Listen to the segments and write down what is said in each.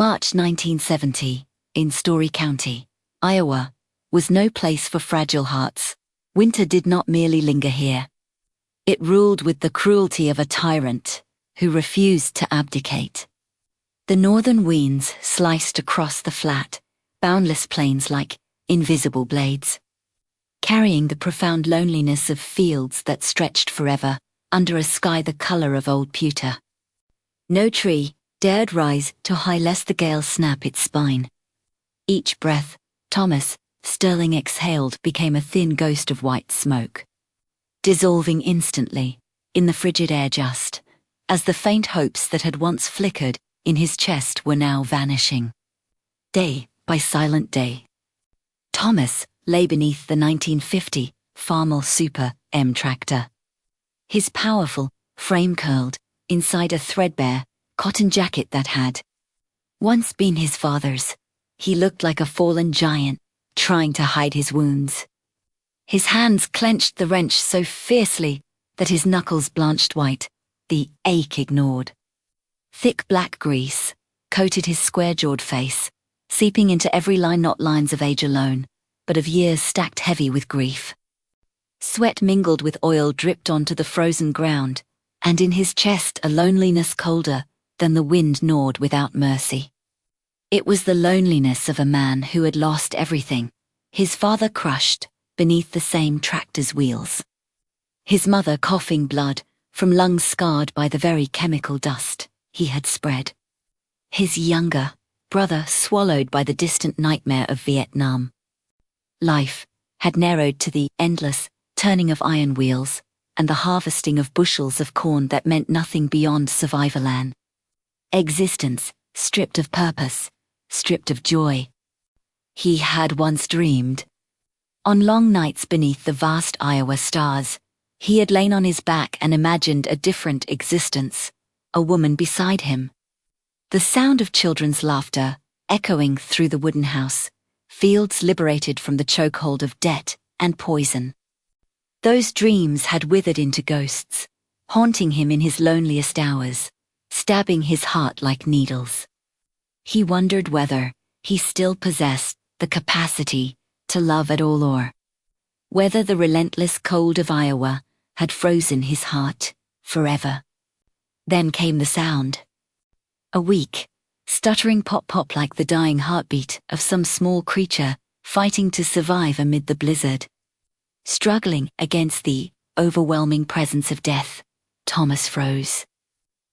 March 1970, in Story County, Iowa, was no place for fragile hearts. Winter did not merely linger here. It ruled with the cruelty of a tyrant who refused to abdicate. The northern winds sliced across the flat, boundless plains like invisible blades, carrying the profound loneliness of fields that stretched forever under a sky the color of old pewter. No tree dared rise too high lest the gale snap its spine. Each breath Thomas Sterling exhaled became a thin ghost of white smoke, dissolving instantly in the frigid air just as the faint hopes that had once flickered in his chest were now vanishing. Day by silent day, Thomas lay beneath the 1950 Farmer Super M tractor. His powerful frame curled inside a threadbare cotton jacket that had once been his father's. He looked like a fallen giant trying to hide his wounds. His hands clenched the wrench so fiercely that his knuckles blanched white, the ache ignored. Thick black grease coated his square-jawed face, seeping into every line, not lines of age alone, but of years stacked heavy with grief. Sweat mingled with oil dripped onto the frozen ground, and in his chest a loneliness colder than the wind gnawed without mercy. It was the loneliness of a man who had lost everything, his father crushed beneath the same tractor's wheels, his mother coughing blood from lungs scarred by the very chemical dust he had spread, his younger brother swallowed by the distant nightmare of Vietnam. Life had narrowed to the endless turning of iron wheels and the harvesting of bushels of corn that meant nothing beyond survival. Existence stripped of purpose, stripped of joy. He had once dreamed. On long nights beneath the vast Iowa stars, he had lain on his back and imagined a different existence, a woman beside him. The sound of children's laughter echoing through the wooden house, fields liberated from the chokehold of debt and poison. Those dreams had withered into ghosts, haunting him in his loneliest hours, stabbing his heart like needles. He wondered whether he still possessed the capacity to love at all, or whether the relentless cold of Iowa had frozen his heart forever. Then came the sound. A weak, stuttering pop-pop like the dying heartbeat of some small creature fighting to survive amid the blizzard. Struggling against the overwhelming presence of death, Thomas froze.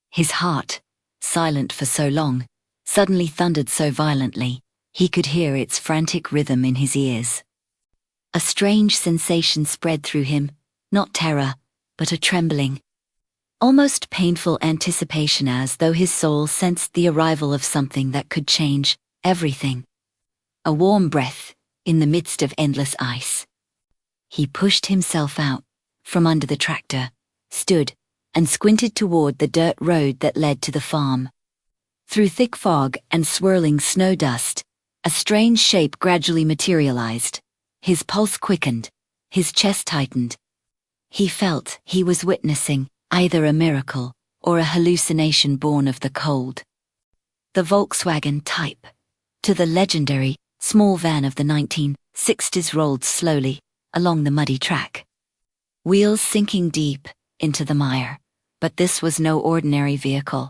His heart, silent for so long, suddenly thundered so violently, he could hear its frantic rhythm in his ears. A strange sensation spread through him, not terror, but a trembling, almost painful anticipation, as though his soul sensed the arrival of something that could change everything. A warm breath in the midst of endless ice. He pushed himself out from under the tractor, stood, and squinted toward the dirt road that led to the farm. Through thick fog and swirling snow dust, a strange shape gradually materialized. His pulse quickened, his chest tightened. He felt he was witnessing either a miracle or a hallucination born of the cold. The Volkswagen Type, to the legendary small van of the 1960s, rolled slowly along the muddy track, wheels sinking deep into the mire. But this was no ordinary vehicle.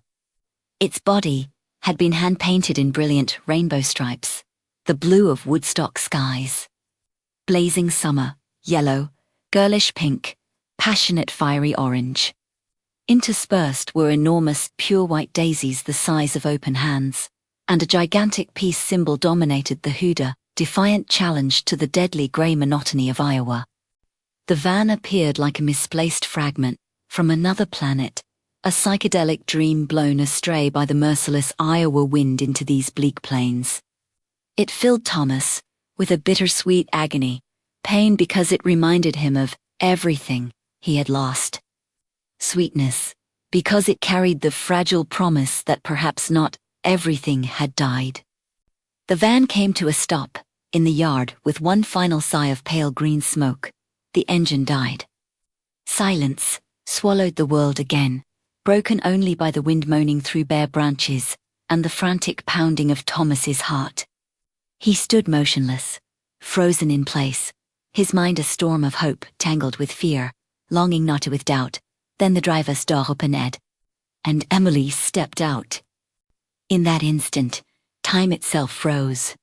Its body had been hand-painted in brilliant rainbow stripes, the blue of Woodstock skies. Blazing summer, yellow, girlish pink, passionate fiery orange. Interspersed were enormous pure white daisies the size of open hands, and a gigantic peace symbol dominated the hoodah, defiant challenge to the deadly grey monotony of Iowa. The van appeared like a misplaced fragment from another planet, a psychedelic dream blown astray by the merciless Iowa wind into these bleak plains. It filled Thomas with a bittersweet agony, pain because it reminded him of everything he had lost. Sweetness, because it carried the fragile promise that perhaps not everything had died. The van came to a stop in the yard with one final sigh of pale green smoke. The engine died. Silence swallowed the world again, broken only by the wind moaning through bare branches, and the frantic pounding of Thomas's heart. He stood motionless, frozen in place, his mind a storm of hope tangled with fear, longing knotted with doubt. Then the driver's door opened, and Emily stepped out. In that instant, time itself froze.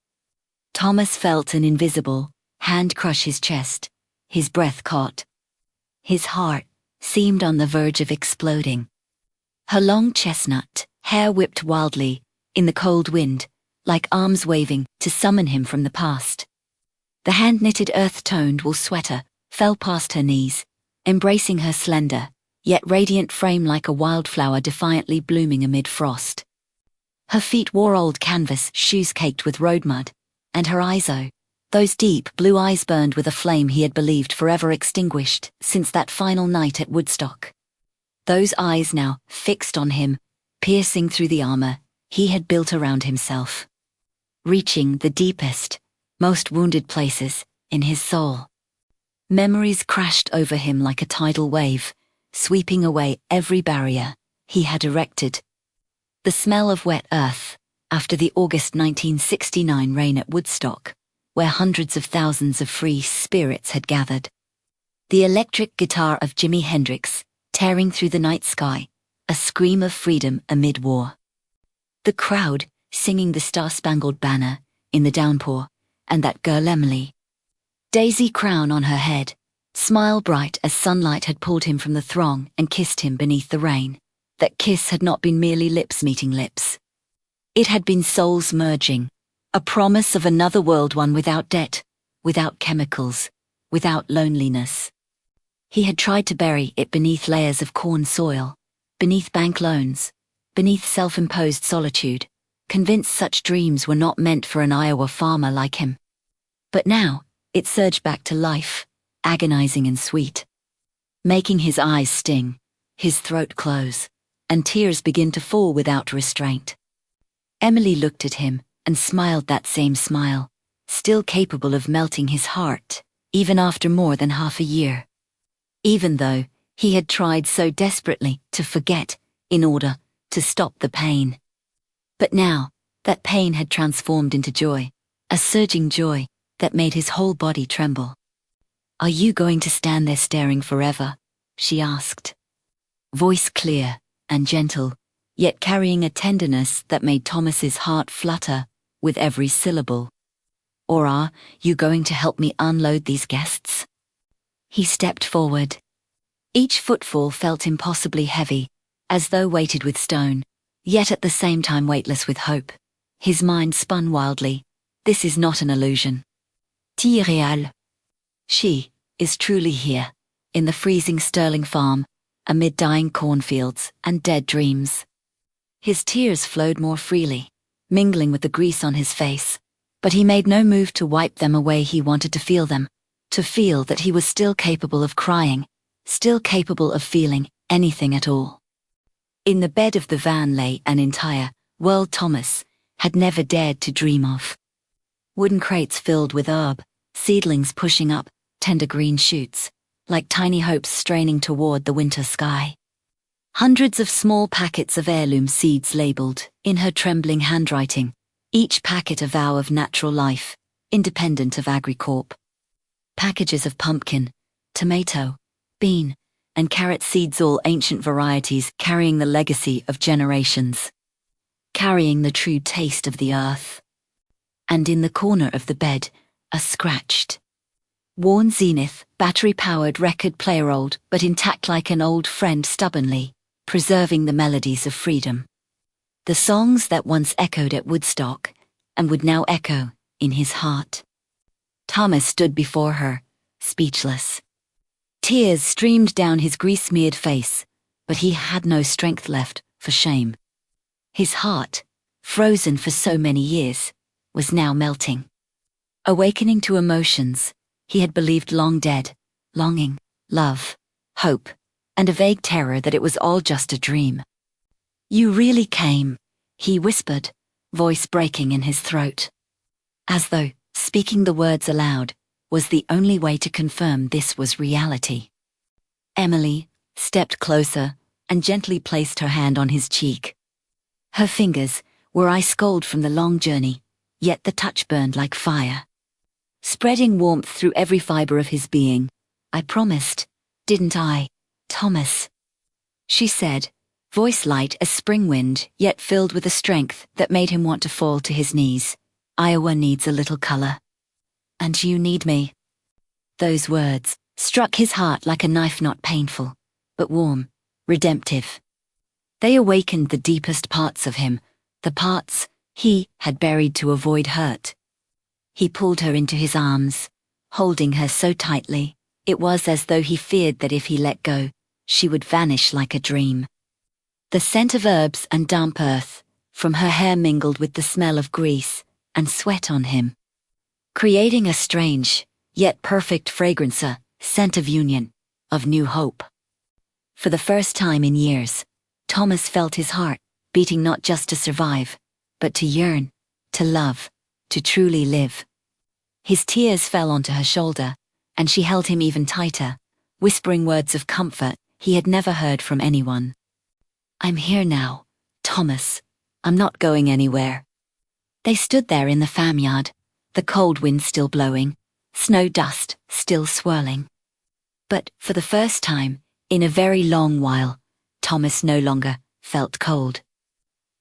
Thomas felt an invisible hand crush his chest, his breath caught. His heart seemed on the verge of exploding. Her long chestnut hair whipped wildly in the cold wind, like arms waving to summon him from the past. The hand-knitted earth-toned wool sweater fell past her knees, embracing her slender, yet radiant frame like a wildflower defiantly blooming amid frost. Her feet wore old canvas shoes caked with road mud, and her eyes, oh, those deep blue eyes burned with a flame he had believed forever extinguished since that final night at Woodstock. Those eyes now fixed on him, piercing through the armor he had built around himself, reaching the deepest, most wounded places in his soul. Memories crashed over him like a tidal wave, sweeping away every barrier he had erected. The smell of wet earth after the August 1969 rain at Woodstock, where hundreds of thousands of free spirits had gathered. The electric guitar of Jimi Hendrix tearing through the night sky, a scream of freedom amid war. The crowd singing the Star-Spangled Banner in the downpour, and that girl Emily. Daisy crown on her head, smile bright as sunlight had pulled him from the throng and kissed him beneath the rain. That kiss had not been merely lips meeting lips. It had been souls merging, a promise of another world, one without debt, without chemicals, without loneliness. He had tried to bury it beneath layers of corn soil, beneath bank loans, beneath self-imposed solitude, convinced such dreams were not meant for an Iowa farmer like him. But now, it surged back to life, agonizing and sweet, making his eyes sting, his throat close, and tears begin to fall without restraint. Emily looked at him and smiled that same smile, still capable of melting his heart, even after more than half a year. Even though he had tried so desperately to forget in order to stop the pain. But now, that pain had transformed into joy, a surging joy that made his whole body tremble. "Are you going to stand there staring forever?" she asked. Voice clear and gentle, yet carrying a tenderness that made Thomas's heart flutter with every syllable. "Or are you going to help me unload these guests?" He stepped forward. Each footfall felt impossibly heavy, as though weighted with stone, yet at the same time weightless with hope. His mind spun wildly. This is not an illusion. "Tu es réel." She is truly here, in the freezing Sterling farm, amid dying cornfields and dead dreams. His tears flowed more freely, mingling with the grease on his face, but he made no move to wipe them away. He wanted to feel them, to feel that he was still capable of crying, still capable of feeling anything at all. In the bed of the van lay an entire world Thomas had never dared to dream of. Wooden crates filled with herb, seedlings pushing up tender green shoots, like tiny hopes straining toward the winter sky. Hundreds of small packets of heirloom seeds labeled in her trembling handwriting, each packet a vow of natural life, independent of Agri-Corp. Packages of pumpkin, tomato, bean, and carrot seeds, all ancient varieties carrying the legacy of generations, carrying the true taste of the earth. And in the corner of the bed, a scratched, worn Zenith, battery-powered record player, old but intact like an old friend, stubbornly preserving the melodies of freedom. The songs that once echoed at Woodstock and would now echo in his heart. Thomas stood before her, speechless. Tears streamed down his grease-smeared face, but he had no strength left for shame. His heart, frozen for so many years, was now melting. Awakening to emotions he had believed long dead, longing, love, hope, and a vague terror that it was all just a dream. "You really came," he whispered, voice breaking in his throat, as though speaking the words aloud was the only way to confirm this was reality. Emily stepped closer and gently placed her hand on his cheek. Her fingers, were ice cold from the long journey, yet the touch burned like fire, spreading warmth through every fiber of his being. "I promised, didn't I, Thomas?" she said, voice light as spring wind, yet filled with a strength that made him want to fall to his knees. "Iowa needs a little color. And you need me." Those words struck his heart like a knife, not painful, but warm, redemptive. They awakened the deepest parts of him, the parts he had buried to avoid hurt. He pulled her into his arms, holding her so tightly, it was as though he feared that if he let go, she would vanish like a dream. The scent of herbs and damp earth from her hair mingled with the smell of grease and sweat on him, creating a strange, yet perfect fragrance, a scent of union, of new hope. For the first time in years, Thomas felt his heart beating not just to survive, but to yearn, to love, to truly live. His tears fell onto her shoulder, and she held him even tighter, whispering words of comfort he had never heard from anyone. "I'm here now, Thomas. I'm not going anywhere." They stood there in the farmyard, the cold wind still blowing, snow dust still swirling. But for the first time, in a very long while, Thomas no longer felt cold.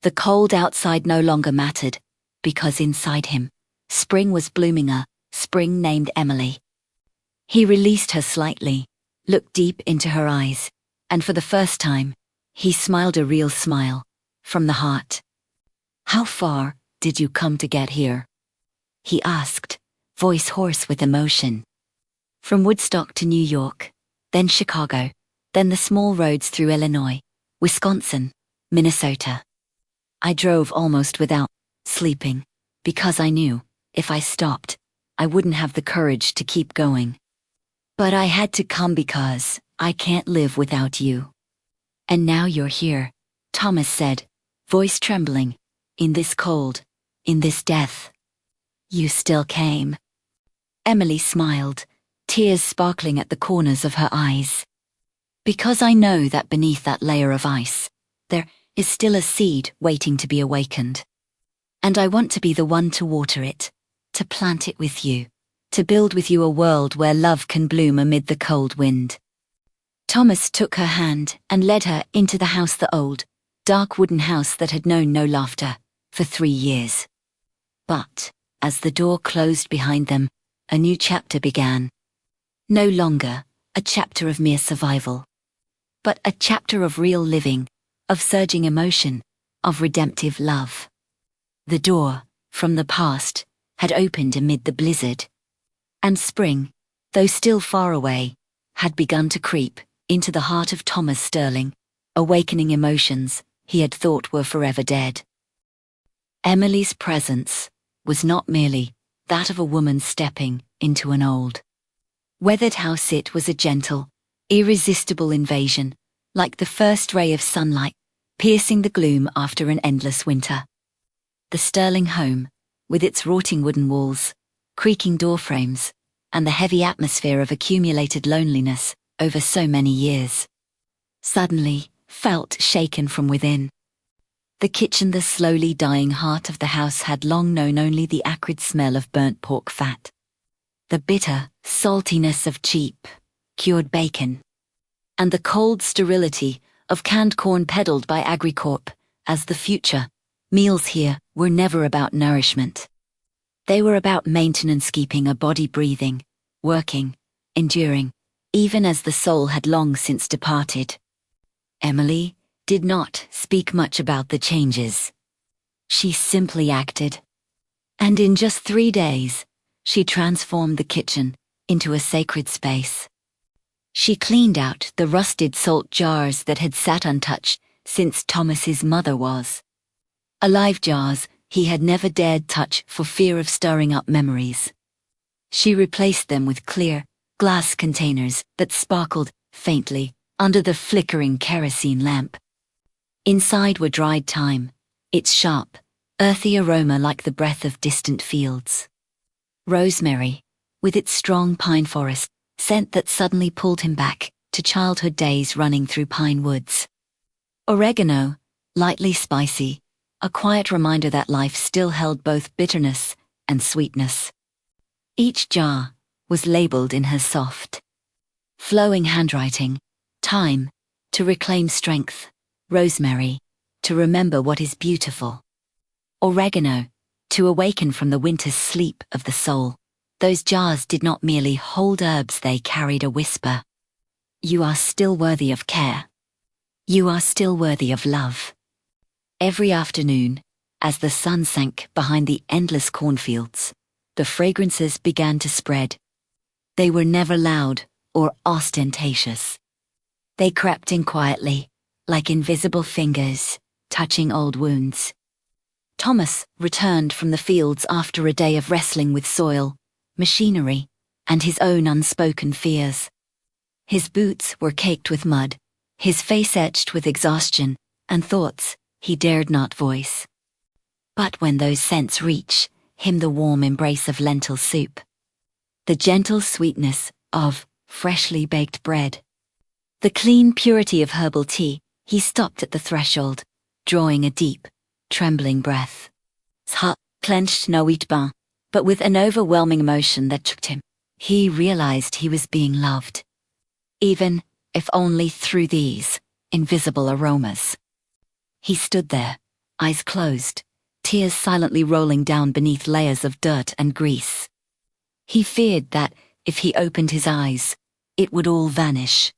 The cold outside no longer mattered, because inside him, spring was blooming, a spring named Emily. He released her slightly, looked deep into her eyes, and for the first time, he smiled a real smile, from the heart. "How far did you come to get here?" he asked, voice hoarse with emotion. "From Woodstock to New York, then Chicago, then the small roads through Illinois, Wisconsin, Minnesota. I drove almost without sleeping, because I knew, if I stopped, I wouldn't have the courage to keep going. But I had to come because I can't live without you. And now you're here," Thomas said, voice trembling, "in this cold, in this death. You still came." Emily smiled, tears sparkling at the corners of her eyes. "Because I know that beneath that layer of ice, there is still a seed waiting to be awakened. And I want to be the one to water it, to plant it with you, to build with you a world where love can bloom amid the cold wind." Thomas took her hand and led her into the house, the old, dark wooden house that had known no laughter for 3 years. But as the door closed behind them, a new chapter began. No longer a chapter of mere survival, but a chapter of real living, of surging emotion, of redemptive love. The door, from the past, had opened amid the blizzard, and spring, though still far away, had begun to creep into the heart of Thomas Sterling, awakening emotions he had thought were forever dead. Emily's presence was not merely that of a woman stepping into an old, weathered house. It was a gentle, irresistible invasion, like the first ray of sunlight piercing the gloom after an endless winter. The Sterling home, with its rotting wooden walls, creaking doorframes, and the heavy atmosphere of accumulated loneliness over so many years, suddenly felt shaken from within. The kitchen, the slowly dying heart of the house, had long known only the acrid smell of burnt pork fat, the bitter saltiness of cheap, cured bacon, and the cold sterility of canned corn peddled by Agri-Corp as the future. Meals here were never about nourishment. They were about maintenance, keeping a body breathing, working, enduring, even as the soul had long since departed. Emily did not speak much about the changes. She simply acted. And in just 3 days, she transformed the kitchen into a sacred space. She cleaned out the rusted salt jars that had sat untouched since Thomas's mother was alive, jars he had never dared touch for fear of stirring up memories. She replaced them with clear, glass containers that sparkled faintly under the flickering kerosene lamp. Inside were dried thyme, its sharp, earthy aroma like the breath of distant fields. Rosemary, with its strong pine forest scent that suddenly pulled him back to childhood days running through pine woods. Oregano, lightly spicy, a quiet reminder that life still held both bitterness and sweetness. Each jar was labeled in her soft, flowing handwriting: thyme, to reclaim strength; rosemary, to remember what is beautiful; oregano, to awaken from the winter's sleep of the soul. Those jars did not merely hold herbs, they carried a whisper. You are still worthy of care. You are still worthy of love. Every afternoon, as the sun sank behind the endless cornfields, the fragrances began to spread. They were never loud or ostentatious. They crept in quietly, like invisible fingers, touching old wounds. Thomas returned from the fields after a day of wrestling with soil, machinery, and his own unspoken fears. His boots were caked with mud, his face etched with exhaustion and thoughts he dared not voice. But when those scents reach him, the warm embrace of lentil soup, the gentle sweetness of freshly baked bread, the clean purity of herbal tea, he stopped at the threshold, drawing a deep, trembling breath. His heart clenched no wheat bain, but with an overwhelming emotion that shook him, he realized he was being loved, even if only through these invisible aromas. He stood there, eyes closed, tears silently rolling down beneath layers of dirt and grease. He feared that if he opened his eyes, it would all vanish.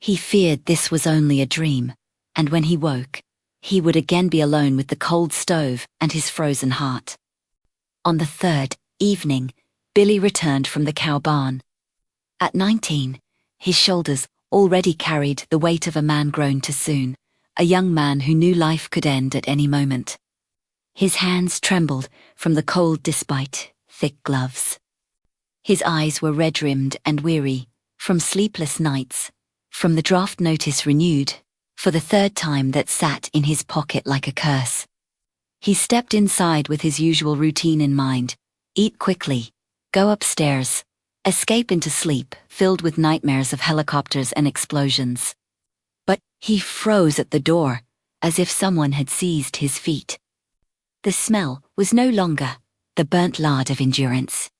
He feared this was only a dream, and when he woke, he would again be alone with the cold stove and his frozen heart. On the third evening, Billy returned from the cow barn. At 19, his shoulders already carried the weight of a man grown too soon, a young man who knew life could end at any moment. His hands trembled from the cold despite thick gloves. His eyes were red-rimmed and weary, from sleepless nights, from the draft notice renewed, for the third time, that sat in his pocket like a curse. He stepped inside with his usual routine in mind: eat quickly, go upstairs, escape into sleep filled with nightmares of helicopters and explosions. But he froze at the door, as if someone had seized his feet. The smell was no longer the burnt lard of endurance.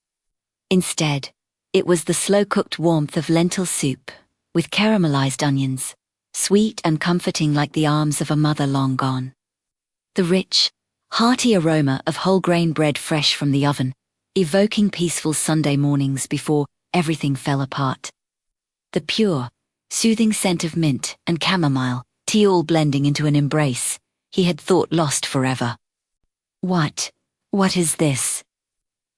Instead, it was the slow-cooked warmth of lentil soup, with caramelized onions, sweet and comforting like the arms of a mother long gone. The rich, hearty aroma of whole-grain bread fresh from the oven, evoking peaceful Sunday mornings before everything fell apart. The pure, soothing scent of mint and chamomile, tea all blending into an embrace he had thought lost forever. What is this?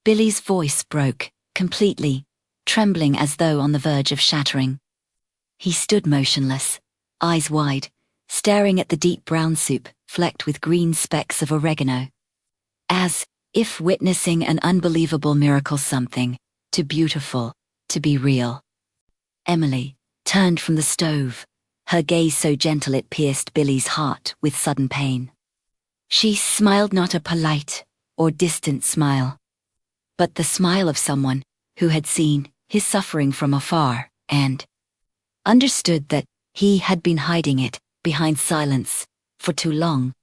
Billy's voice broke, completely, trembling as though on the verge of shattering. He stood motionless, eyes wide, staring at the deep brown soup flecked with green specks of oregano, as if witnessing an unbelievable miracle, something too beautiful to be real. Emily turned from the stove, her gaze so gentle it pierced Billy's heart with sudden pain. She smiled, not a polite or distant smile, but the smile of someone who had seen his suffering from afar and understood that he had been hiding it behind silence for too long.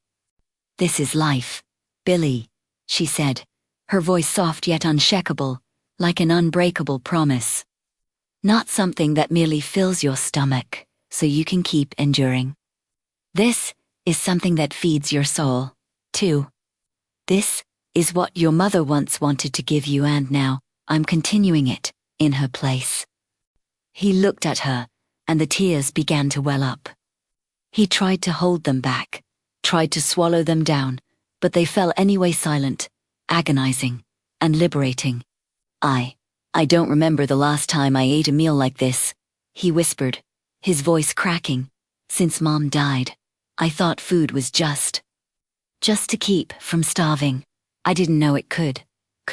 This is life, Billy, she said, her voice soft yet unshakable, like an unbreakable promise. Not something that merely fills your stomach so you can keep enduring. This is something that feeds your soul, too. This is what your mother once wanted to give you, and now I'm continuing it in her place. He looked at her, and the tears began to well up. He tried to hold them back, tried to swallow them down, but they fell anyway, silent, agonizing, and liberating. I don't remember the last time I ate a meal like this, he whispered, his voice cracking. Since Mom died, I thought food was just to keep from starving. I didn't know it could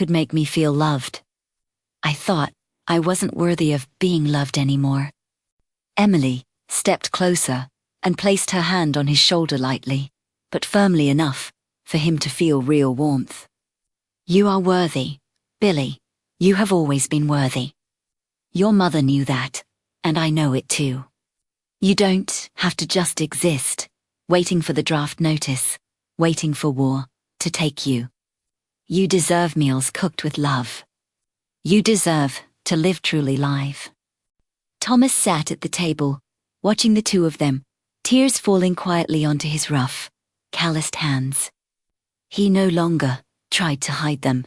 make me feel loved. I thought I wasn't worthy of being loved anymore. Emily stepped closer and placed her hand on his shoulder lightly, but firmly enough for him to feel real warmth. You are worthy, Billy. You have always been worthy. Your mother knew that, and I know it too. You don't have to just exist, waiting for the draft notice, waiting for war to take you. You deserve meals cooked with love. You deserve to live truly live. Thomas sat at the table, watching the two of them, tears falling quietly onto his rough, calloused hands. He no longer tried to hide them.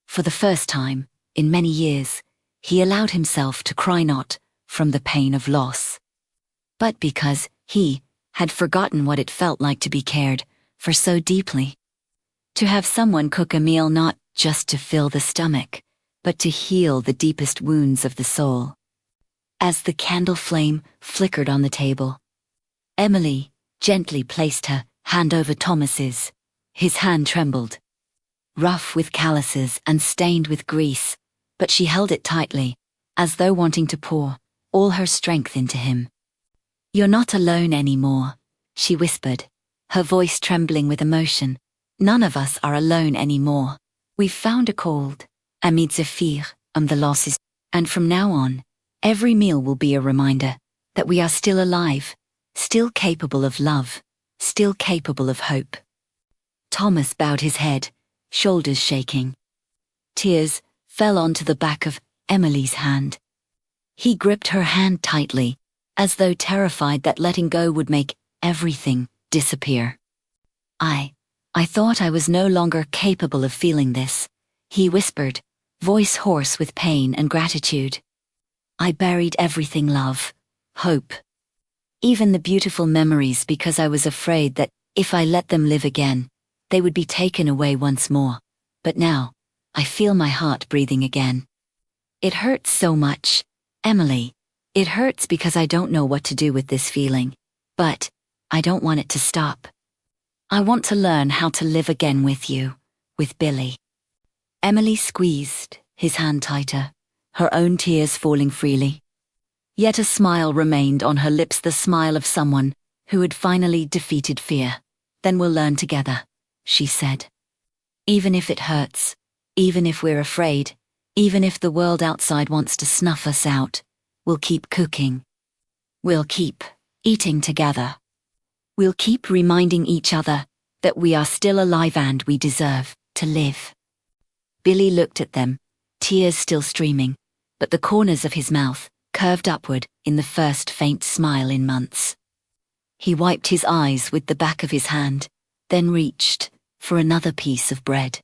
For the first time, in many years, he allowed himself to cry not from the pain of loss, but because he had forgotten what it felt like to be cared for so deeply. To have someone cook a meal not just to fill the stomach, but to heal the deepest wounds of the soul. As the candle flame flickered on the table, Emily gently placed her hand over Thomas's. His hand trembled, rough with calluses and stained with grease, but she held it tightly, as though wanting to pour all her strength into him. "You're not alone anymore," she whispered, her voice trembling with emotion. "None of us are alone anymore. We've found a cold, amidst the losses, and from now on, every meal will be a reminder that we are still alive, still capable of love, still capable of hope." Thomas bowed his head, shoulders shaking. Tears fell onto the back of Emily's hand. He gripped her hand tightly, as though terrified that letting go would make everything disappear. I thought I was no longer capable of feeling this," he whispered, voice hoarse with pain and gratitude. "I buried everything, love, hope, even the beautiful memories, because I was afraid that if I let them live again, they would be taken away once more. But now, I feel my heart breathing again. It hurts so much, Emily. It hurts because I don't know what to do with this feeling, but I don't want it to stop. I want to learn how to live again with you, with Billy." Emily squeezed his hand tighter, her own tears falling freely. Yet a smile remained on her lips, the smile of someone who had finally defeated fear. "Then we'll learn together," she said. "Even if it hurts, even if we're afraid, even if the world outside wants to snuff us out, we'll keep cooking. We'll keep eating together. We'll keep reminding each other that we are still alive and we deserve to live." Billy looked at them, tears still streaming, but the corners of his mouth curved upward in the first faint smile in months. He wiped his eyes with the back of his hand, then reached for another piece of bread,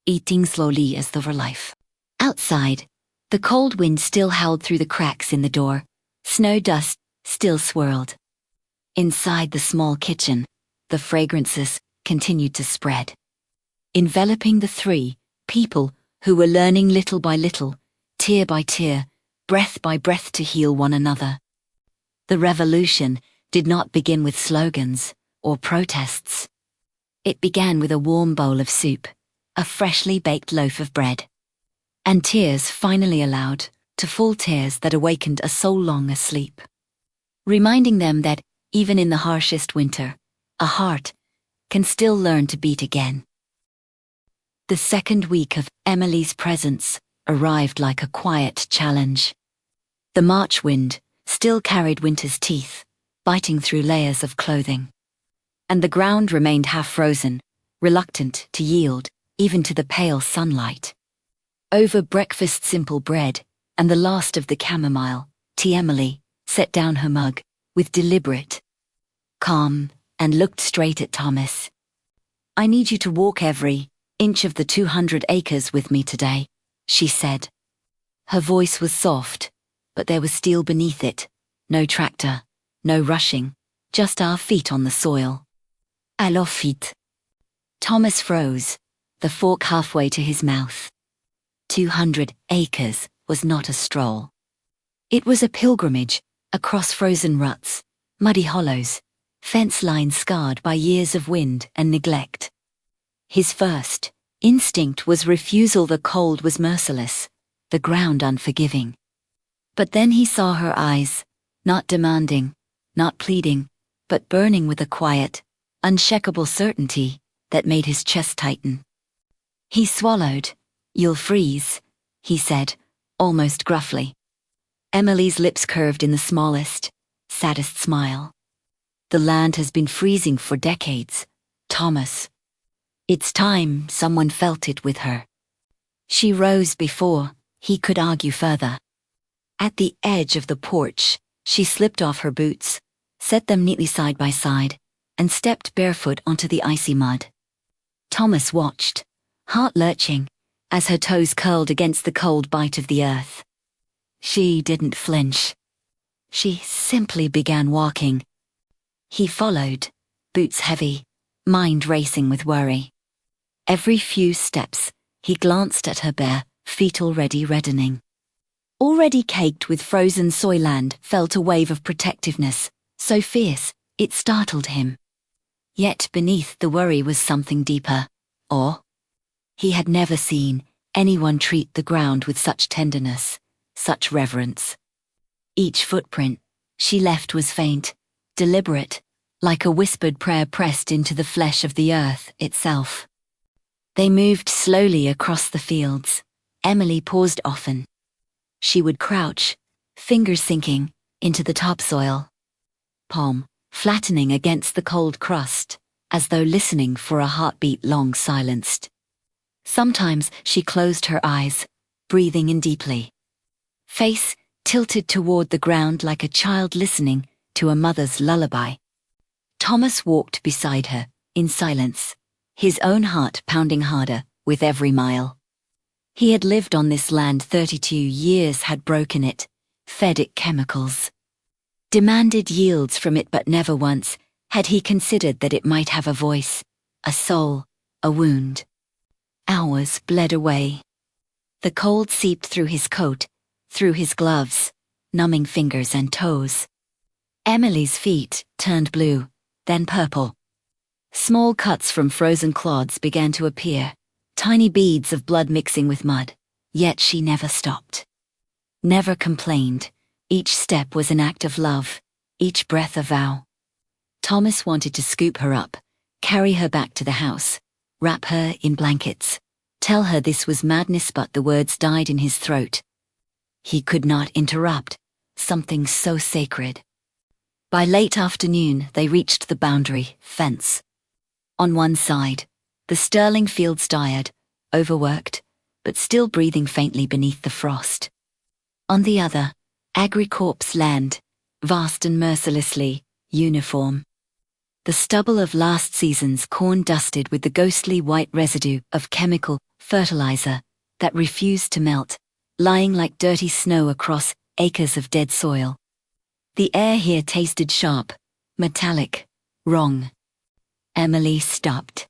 eating slowly as though for life. Outside, the cold wind still howled through the cracks in the door, snow dust still swirled. Inside the small kitchen, the fragrances continued to spread, enveloping the three people who were learning little by little, tear by tear, breath by breath to heal one another. The revolution did not begin with slogans or protests. It began with a warm bowl of soup, a freshly baked loaf of bread, and tears finally allowed to fall, tears that awakened a soul long asleep, reminding them that even in the harshest winter, a heart can still learn to beat again. The second week of Emily's presence arrived like a quiet challenge. The March wind still carried winter's teeth, biting through layers of clothing, and the ground remained half-frozen, reluctant to yield even to the pale sunlight. Over breakfast's simple bread and the last of the chamomile tea, Emily set down her mug with deliberate calm and looked straight at Thomas. "I need you to walk every inch of the 200 acres with me today," she said. Her voice was soft, but there was steel beneath it. No tractor, no rushing, just our feet on the soil. "Alors feet." Thomas froze, the fork halfway to his mouth. 200 acres was not a stroll. It was a pilgrimage across frozen ruts, muddy hollows, fence lines scarred by years of wind and neglect. His first instinct was refusal. The cold was merciless, the ground unforgiving. But then he saw her eyes, not demanding, not pleading, but burning with a quiet, unshakable certainty that made his chest tighten. He swallowed. "You'll freeze," he said, almost gruffly. Emily's lips curved in the smallest, saddest smile. "The land has been freezing for decades," Thomas. It's time someone felt it with her. She rose before he could argue further. At the edge of the porch, she slipped off her boots, set them neatly side by side, and stepped barefoot onto the icy mud. Thomas watched, heart lurching, as her toes curled against the cold bite of the earth. She didn't flinch. She simply began walking. He followed, boots heavy, mind racing with worry. Every few steps, he glanced at her bare feet already reddening. Already caked with frozen soyland felt a wave of protectiveness, so fierce, it startled him. Yet beneath the worry was something deeper, awe. He had never seen anyone treat the ground with such tenderness, such reverence. Each footprint she left was faint, deliberate, like a whispered prayer pressed into the flesh of the earth itself. They moved slowly across the fields. Emily paused often. She would crouch, fingers sinking into the topsoil, palm flattening against the cold crust, as though listening for a heartbeat long silenced. Sometimes she closed her eyes, breathing in deeply. Face tilted toward the ground like a child listening to a mother's lullaby. Thomas walked beside her, in silence, his own heart pounding harder with every mile. He had lived on this land 32 years, had broken it, fed it chemicals, demanded yields from it, but never once had he considered that it might have a voice, a soul, a wound. Hours bled away. The cold seeped through his coat, through his gloves, numbing fingers and toes. Emily's feet turned blue, then purple. Small cuts from frozen clods began to appear, tiny beads of blood mixing with mud, yet she never stopped. Never complained. Each step was an act of love, each breath a vow. Thomas wanted to scoop her up, carry her back to the house, wrap her in blankets, tell her this was madness, but the words died in his throat. He could not interrupt, something so sacred. By late afternoon, they reached the boundary fence. On one side, the sterling fields tired, overworked, but still breathing faintly beneath the frost. On the other, Agri-Corp's land, vast and mercilessly uniform. The stubble of last season's corn dusted with the ghostly white residue of chemical fertilizer that refused to melt, lying like dirty snow across acres of dead soil. The air here tasted sharp, metallic, wrong. Emily stopped.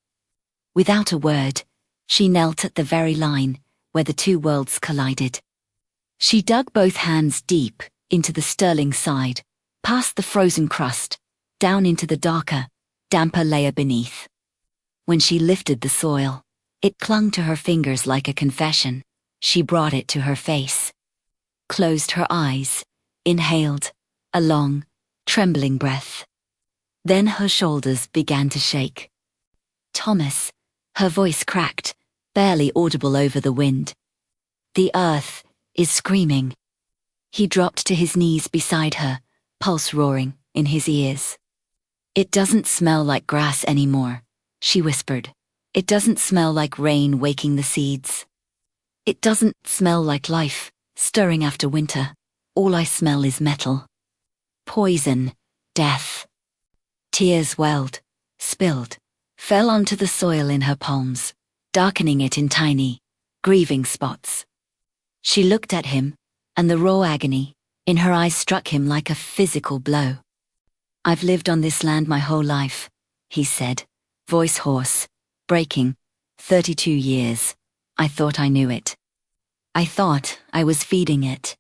Without a word, she knelt at the very line where the two worlds collided. She dug both hands deep into the sterling side, past the frozen crust, down into the darker, damper layer beneath. When she lifted the soil, it clung to her fingers like a confession. She brought it to her face, closed her eyes, inhaled a long, trembling breath. Then her shoulders began to shake. Thomas, her voice cracked, barely audible over the wind. The earth is screaming. He dropped to his knees beside her, pulse roaring in his ears. It doesn't smell like grass anymore, she whispered. It doesn't smell like rain waking the seeds. It doesn't smell like life, stirring after winter. All I smell is metal. Poison, death. Tears welled, spilled, fell onto the soil in her palms, darkening it in tiny, grieving spots. She looked at him, and the raw agony in her eyes struck him like a physical blow. I've lived on this land my whole life, he said, voice hoarse, breaking. 32 years. I thought I knew it. I thought I was feeding it.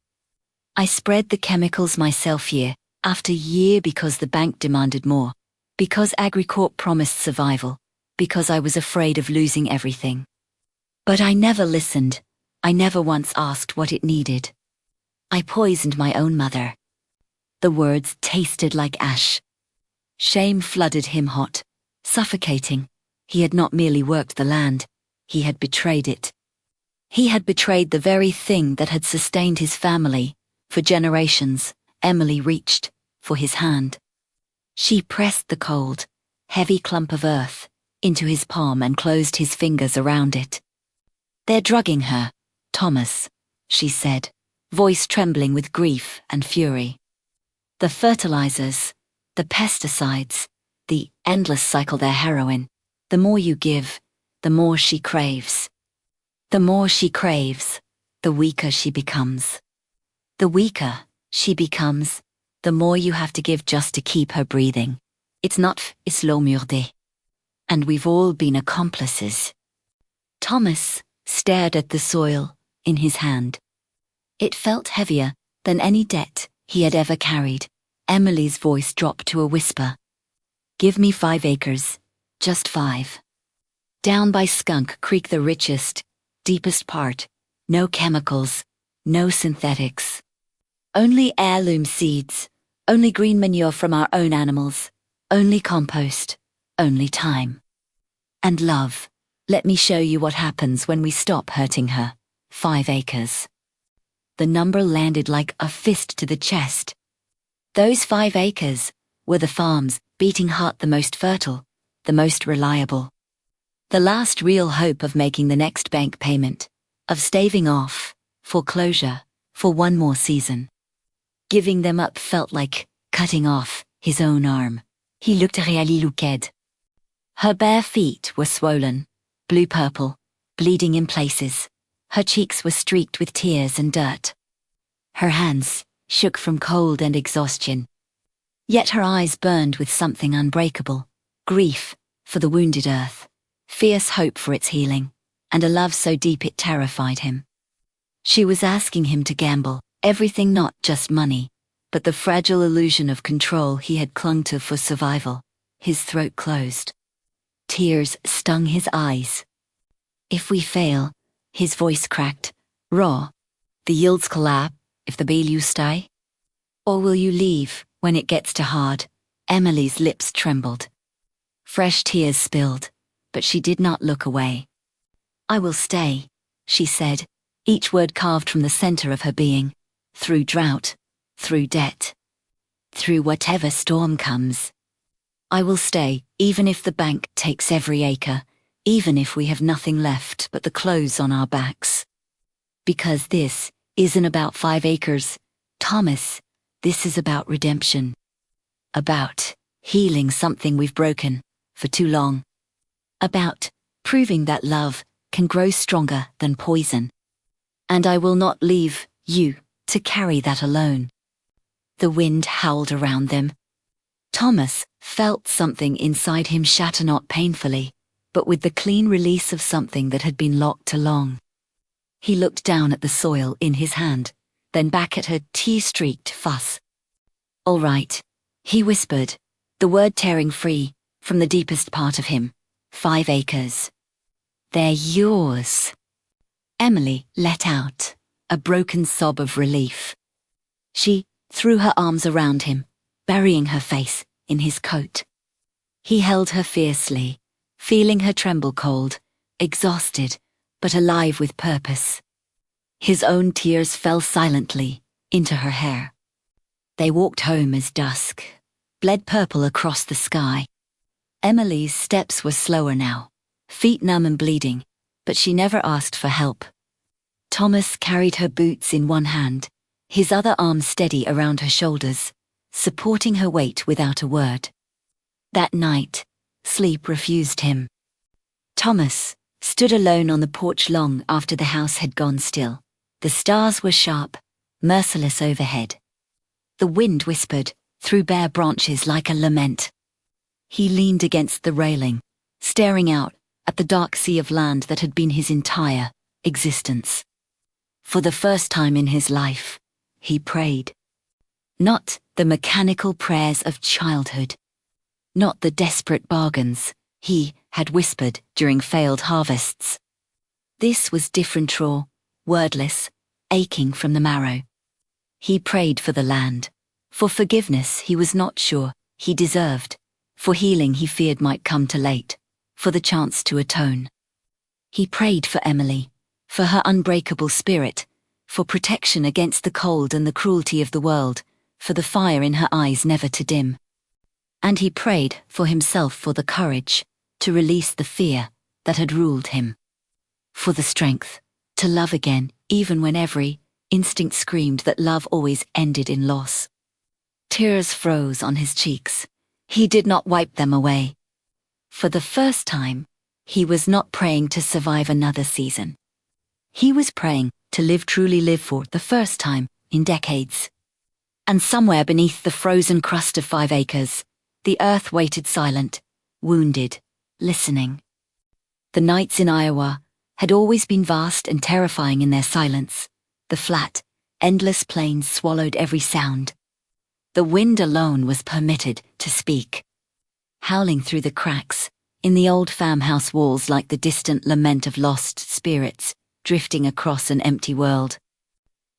I spread the chemicals myself year after year because the bank demanded more, because Agri-Corp promised survival, because I was afraid of losing everything. But I never listened. I never once asked what it needed. I poisoned my own mother. The words tasted like ash. Shame flooded him hot, suffocating. He had not merely worked the land, he had betrayed it. He had betrayed the very thing that had sustained his family. For generations, Emily reached for his hand. She pressed the cold, heavy clump of earth into his palm and closed his fingers around it. "They're drugging her, Thomas," she said, voice trembling with grief and fury. "The fertilizers, the pesticides, the endless cycle they're heroin. The more you give, the more she craves. The more she craves, the weaker she becomes. The weaker she becomes, the more you have to give just to keep her breathing. It's not Islomurde. And we've all been accomplices." Thomas stared at the soil in his hand. It felt heavier than any debt he had ever carried. Emily's voice dropped to a whisper. "Give me 5 acres, just 5. Down by Skunk Creek, the richest, deepest part. No chemicals, no synthetics. Only heirloom seeds, only green manure from our own animals, only compost, only time. And love. Let me show you what happens when we stop hurting her. 5 acres. The number landed like a fist to the chest. Those 5 acres were the farm's beating heart, the most fertile, the most reliable. The last real hope of making the next bank payment, of staving off foreclosure for one more season. Giving them up felt like cutting off his own arm. He looked at Réalie Louquet. Her bare feet were swollen, blue-purple, bleeding in places. Her cheeks were streaked with tears and dirt. Her hands shook from cold and exhaustion. Yet her eyes burned with something unbreakable, grief for the wounded earth, fierce hope for its healing, and a love so deep it terrified him. She was asking him to gamble, everything, not just money, but the fragile illusion of control he had clung to for survival. His throat closed. Tears stung his eyes. "If we fail," his voice cracked, raw, "the yields collapse if the bail stay? Or will you leave when it gets too hard?" Emily's lips trembled. Fresh tears spilled, but she did not look away. "I will stay," she said, each word carved from the center of her being, "through drought, through debt, through whatever storm comes. I will stay, even if the bank takes every acre, even if we have nothing left but the clothes on our backs. Because this isn't about 5 acres, Thomas. This is about redemption. About healing something we've broken for too long. About proving that love can grow stronger than poison. And I will not leave you to carry that alone." The wind howled around them. Thomas felt something inside him shatter, not painfully, but with the clean release of something that had been locked too long. He looked down at the soil in his hand, then back at her tea-streaked fuss. "All right," he whispered, the word tearing free from the deepest part of him. 5 acres. They're yours." Emily let out a broken sob of relief. She threw her arms around him, burying her face in his coat. He held her fiercely, feeling her tremble, cold, exhausted, but alive with purpose. His own tears fell silently into her hair. They walked home as dusk bled purple across the sky. Emily's steps were slower now, feet numb and bleeding, but she never asked for help. Thomas carried her boots in one hand, his other arm steady around her shoulders, supporting her weight without a word. That night, sleep refused him. Thomas stood alone on the porch long after the house had gone still. The stars were sharp, merciless overhead. The wind whispered through bare branches like a lament. He leaned against the railing, staring out at the dark sea of land that had been his entire existence. For the first time in his life, he prayed. Not the mechanical prayers of childhood. Not the desperate bargains he had whispered during failed harvests. This was different, raw, wordless, aching from the marrow. He prayed for the land, for forgiveness he was not sure he deserved, for healing he feared might come too late, for the chance to atone. He prayed for Emily, for her unbreakable spirit, for protection against the cold and the cruelty of the world, for the fire in her eyes never to dim. And he prayed for himself, for the courage, to release the fear that had ruled him. For the strength to love again, even when every instinct screamed that love always ended in loss. Tears froze on his cheeks. He did not wipe them away. For the first time, he was not praying to survive another season. He was praying to truly live for the first time in decades. And somewhere beneath the frozen crust of 5 acres, the earth waited silent, wounded, listening. The nights in Iowa had always been vast and terrifying in their silence. The flat, endless plains swallowed every sound. The wind alone was permitted to speak, howling through the cracks in the old farmhouse walls like the distant lament of lost spirits drifting across an empty world.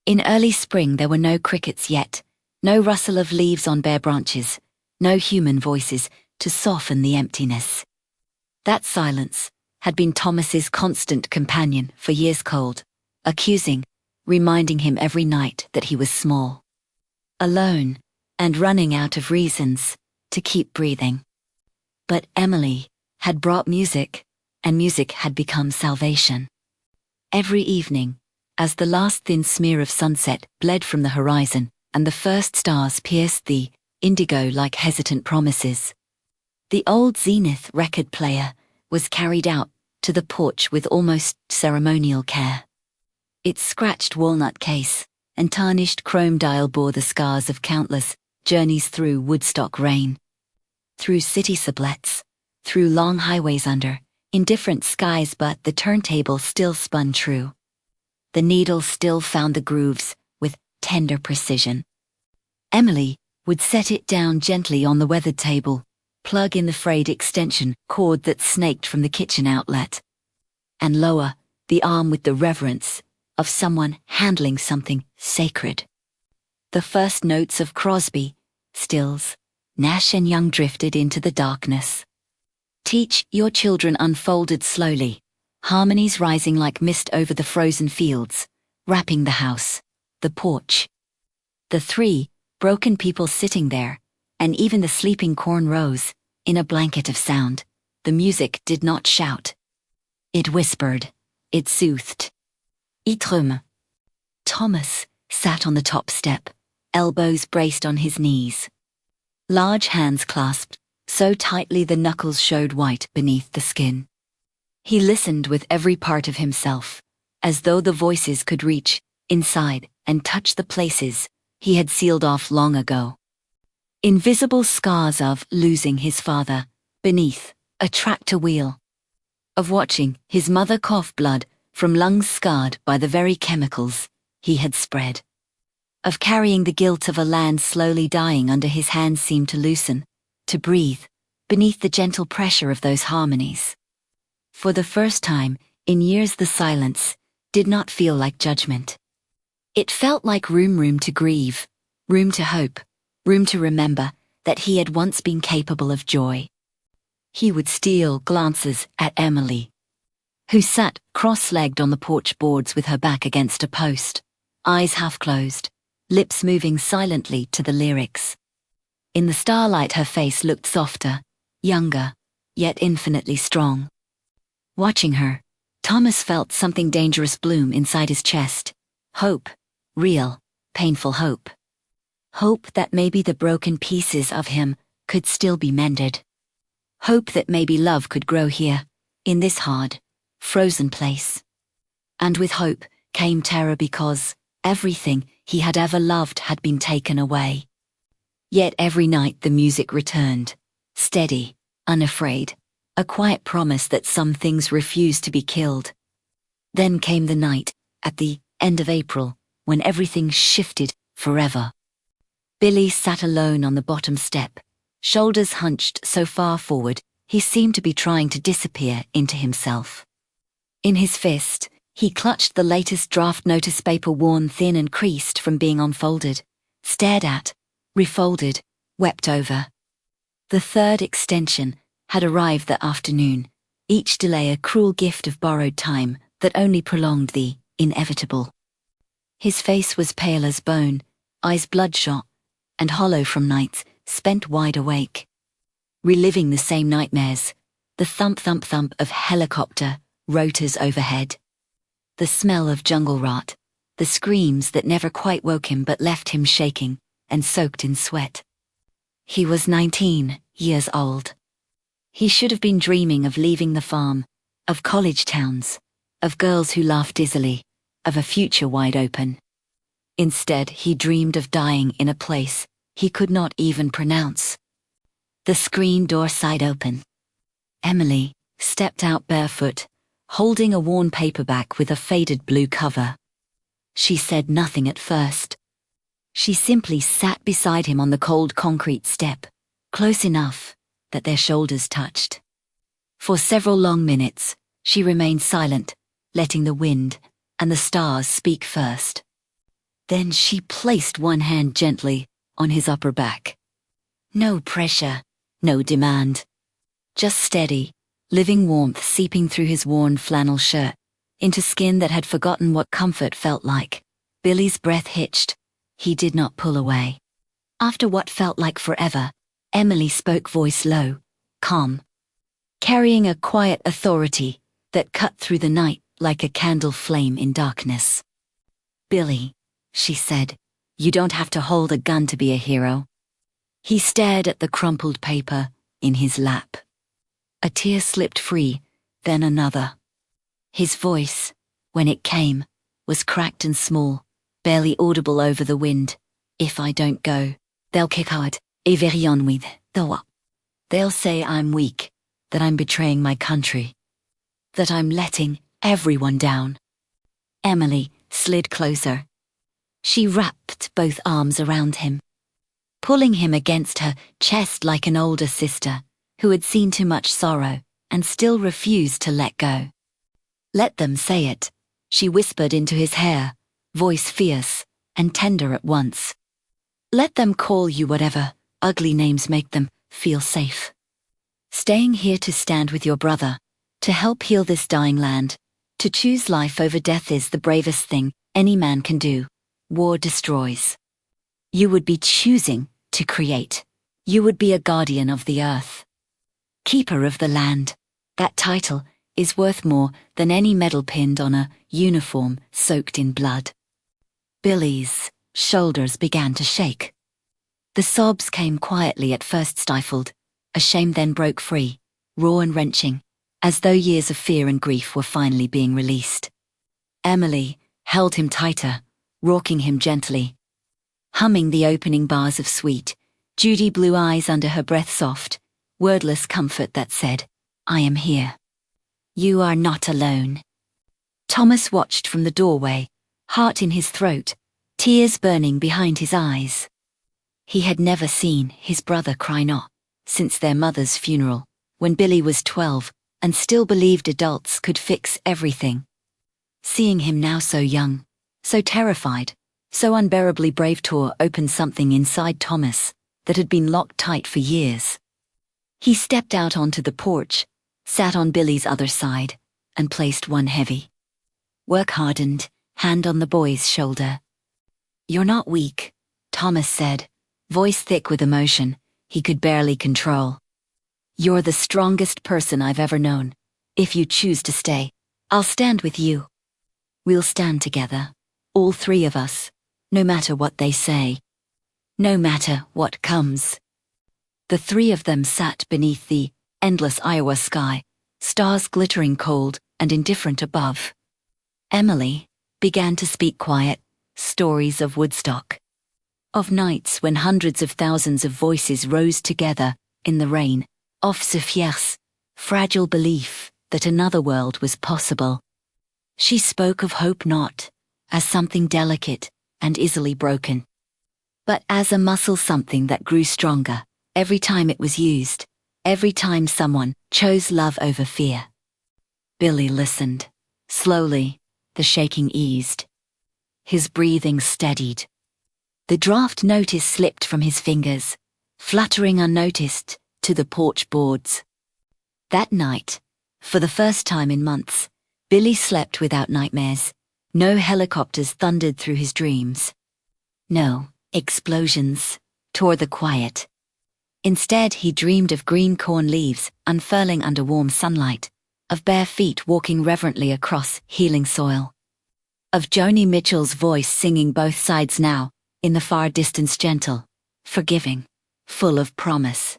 In early spring there were no crickets yet, no rustle of leaves on bare branches, no human voices to soften the emptiness. That silence had been Thomas's constant companion for years cold, accusing, reminding him every night that he was small, alone, and running out of reasons to keep breathing. But Emily had brought music, and music had become salvation. Every evening, as the last thin smear of sunset bled from the horizon and the first stars pierced the indigo like hesitant promises, the old Zenith record player was carried out to the porch with almost ceremonial care. Its scratched walnut case and tarnished chrome dial bore the scars of countless journeys through Woodstock rain, through city sublets, through long highways under indifferent skies, but the turntable still spun true. The needle still found the grooves with tender precision. Emily would set it down gently on the weathered table, plug in the frayed extension cord that snaked from the kitchen outlet, and lower the arm with the reverence of someone handling something sacred. The first notes of Crosby, Stills, Nash and Young drifted into the darkness. Teach Your Children unfolded slowly, harmonies rising like mist over the frozen fields, wrapping the house, the porch. The 3 broken people sitting there, and even the sleeping corn rose, in a blanket of sound. The music did not shout. It whispered. It soothed. Itrum. Thomas sat on the top step, elbows braced on his knees. Large hands clasped, so tightly the knuckles showed white beneath the skin. He listened with every part of himself, as though the voices could reach inside and touch the places he had sealed off long ago. Invisible scars of losing his father beneath a tractor wheel, of watching his mother cough blood from lungs scarred by the very chemicals he had spread, of carrying the guilt of a land slowly dying under his hands seemed to loosen, to breathe, beneath the gentle pressure of those harmonies. For the first time in years the silence did not feel like judgment. It felt like room to grieve, room to hope, room to remember that he had once been capable of joy. He would steal glances at Emily, who sat cross-legged on the porch boards with her back against a post, eyes half closed, lips moving silently to the lyrics. In the starlight her face looked softer, younger, yet infinitely strong. Watching her, Thomas felt something dangerous bloom inside his chest. Hope, real, painful hope. Hope that maybe the broken pieces of him could still be mended. Hope that maybe love could grow here, in this hard, frozen place. And with hope came terror because everything he had ever loved had been taken away. Yet every night the music returned, steady, unafraid, a quiet promise that some things refused to be killed. Then came the night, at the end of April, when everything shifted forever. Billy sat alone on the bottom step, shoulders hunched so far forward he seemed to be trying to disappear into himself. In his fist, he clutched the latest draft notice paper worn thin and creased from being unfolded, stared at, refolded, wept over. The 3rd extension had arrived that afternoon, each delay a cruel gift of borrowed time that only prolonged the inevitable. His face was pale as bone, eyes bloodshot, and hollow from nights spent wide awake, reliving the same nightmares, The thump-thump-thump of helicopter rotors overhead. The smell of jungle rot. The screams that never quite woke him but left him shaking and soaked in sweat. He was 19 years old. He should have been dreaming of leaving the farm, of college towns, of girls who laughed dizzily, of a future wide open. Instead, he dreamed of dying in a place he could not even pronounce. The screen door side open. Emily stepped out barefoot, holding a worn paperback with a faded blue cover. She said nothing at first. She simply sat beside him on the cold concrete step, close enough that their shoulders touched. For several long minutes, she remained silent, letting the wind and the stars speak first. Then she placed one hand gently on his upper back. No pressure, no demand. Just steady, living warmth seeping through his worn flannel shirt, into skin that had forgotten what comfort felt like. Billy's breath hitched. He did not pull away. After what felt like forever, Emily spoke, voice low, calm, carrying a quiet authority that cut through the night like a candle flame in darkness. Billy, she said, you don't have to hold a gun to be a hero. He stared at the crumpled paper in his lap. A tear slipped free, then another. His voice, when it came, was cracked and small, barely audible over the wind. If I don't go, they'll kick hard, with the. They'll say I'm weak, that I'm betraying my country, that I'm letting everyone down. Emily slid closer. She wrapped both arms around him, pulling him against her chest like an older sister who had seen too much sorrow and still refused to let go. Let them say it, she whispered into his hair, voice fierce and tender at once. Let them call you whatever ugly names make them feel safe. Staying here to stand with your brother, to help heal this dying land, to choose life over death is the bravest thing any man can do. War destroys. You would be choosing to create. You would be a guardian of the earth. Keeper of the land. That title is worth more than any medal pinned on a uniform soaked in blood. Billy's shoulders began to shake. The sobs came quietly, at first stifled. A shame then broke free, raw and wrenching, as though years of fear and grief were finally being released. Emily held him tighter, rocking him gently, humming the opening bars of sweet, Judy blue eyes under her breath, soft, wordless comfort that said, I am here. You are not alone. Thomas watched from the doorway, heart in his throat, tears burning behind his eyes. He had never seen his brother cry, not since their mother's funeral, when Billy was 12 and still believed adults could fix everything. Seeing him now so young, so terrified, so unbearably brave, tore open something inside Thomas that had been locked tight for years. He stepped out onto the porch, sat on Billy's other side, and placed one heavy, work-hardened hand on the boy's shoulder. You're not weak, Thomas said, voice thick with emotion he could barely control. You're the strongest person I've ever known. If you choose to stay, I'll stand with you. We'll stand together, all three of us, no matter what they say, no matter what comes. The three of them sat beneath the endless Iowa sky, stars glittering cold and indifferent above. Emily began to speak quiet stories of Woodstock, of nights when hundreds of thousands of voices rose together in the rain, of ce fierce, fragile belief that another world was possible. She spoke of hope not as something delicate and easily broken, but as a muscle, something that grew stronger every time it was used, every time someone chose love over fear. Billy listened. Slowly, the shaking eased. His breathing steadied. The draft notice slipped from his fingers, fluttering unnoticed to the porch boards. That night, for the first time in months, Billy slept without nightmares. No helicopters thundered through his dreams. No explosions tore the quiet. Instead, he dreamed of green corn leaves unfurling under warm sunlight, of bare feet walking reverently across healing soil, of Joni Mitchell's voice singing both sides now, in the far distance gentle, forgiving, full of promise.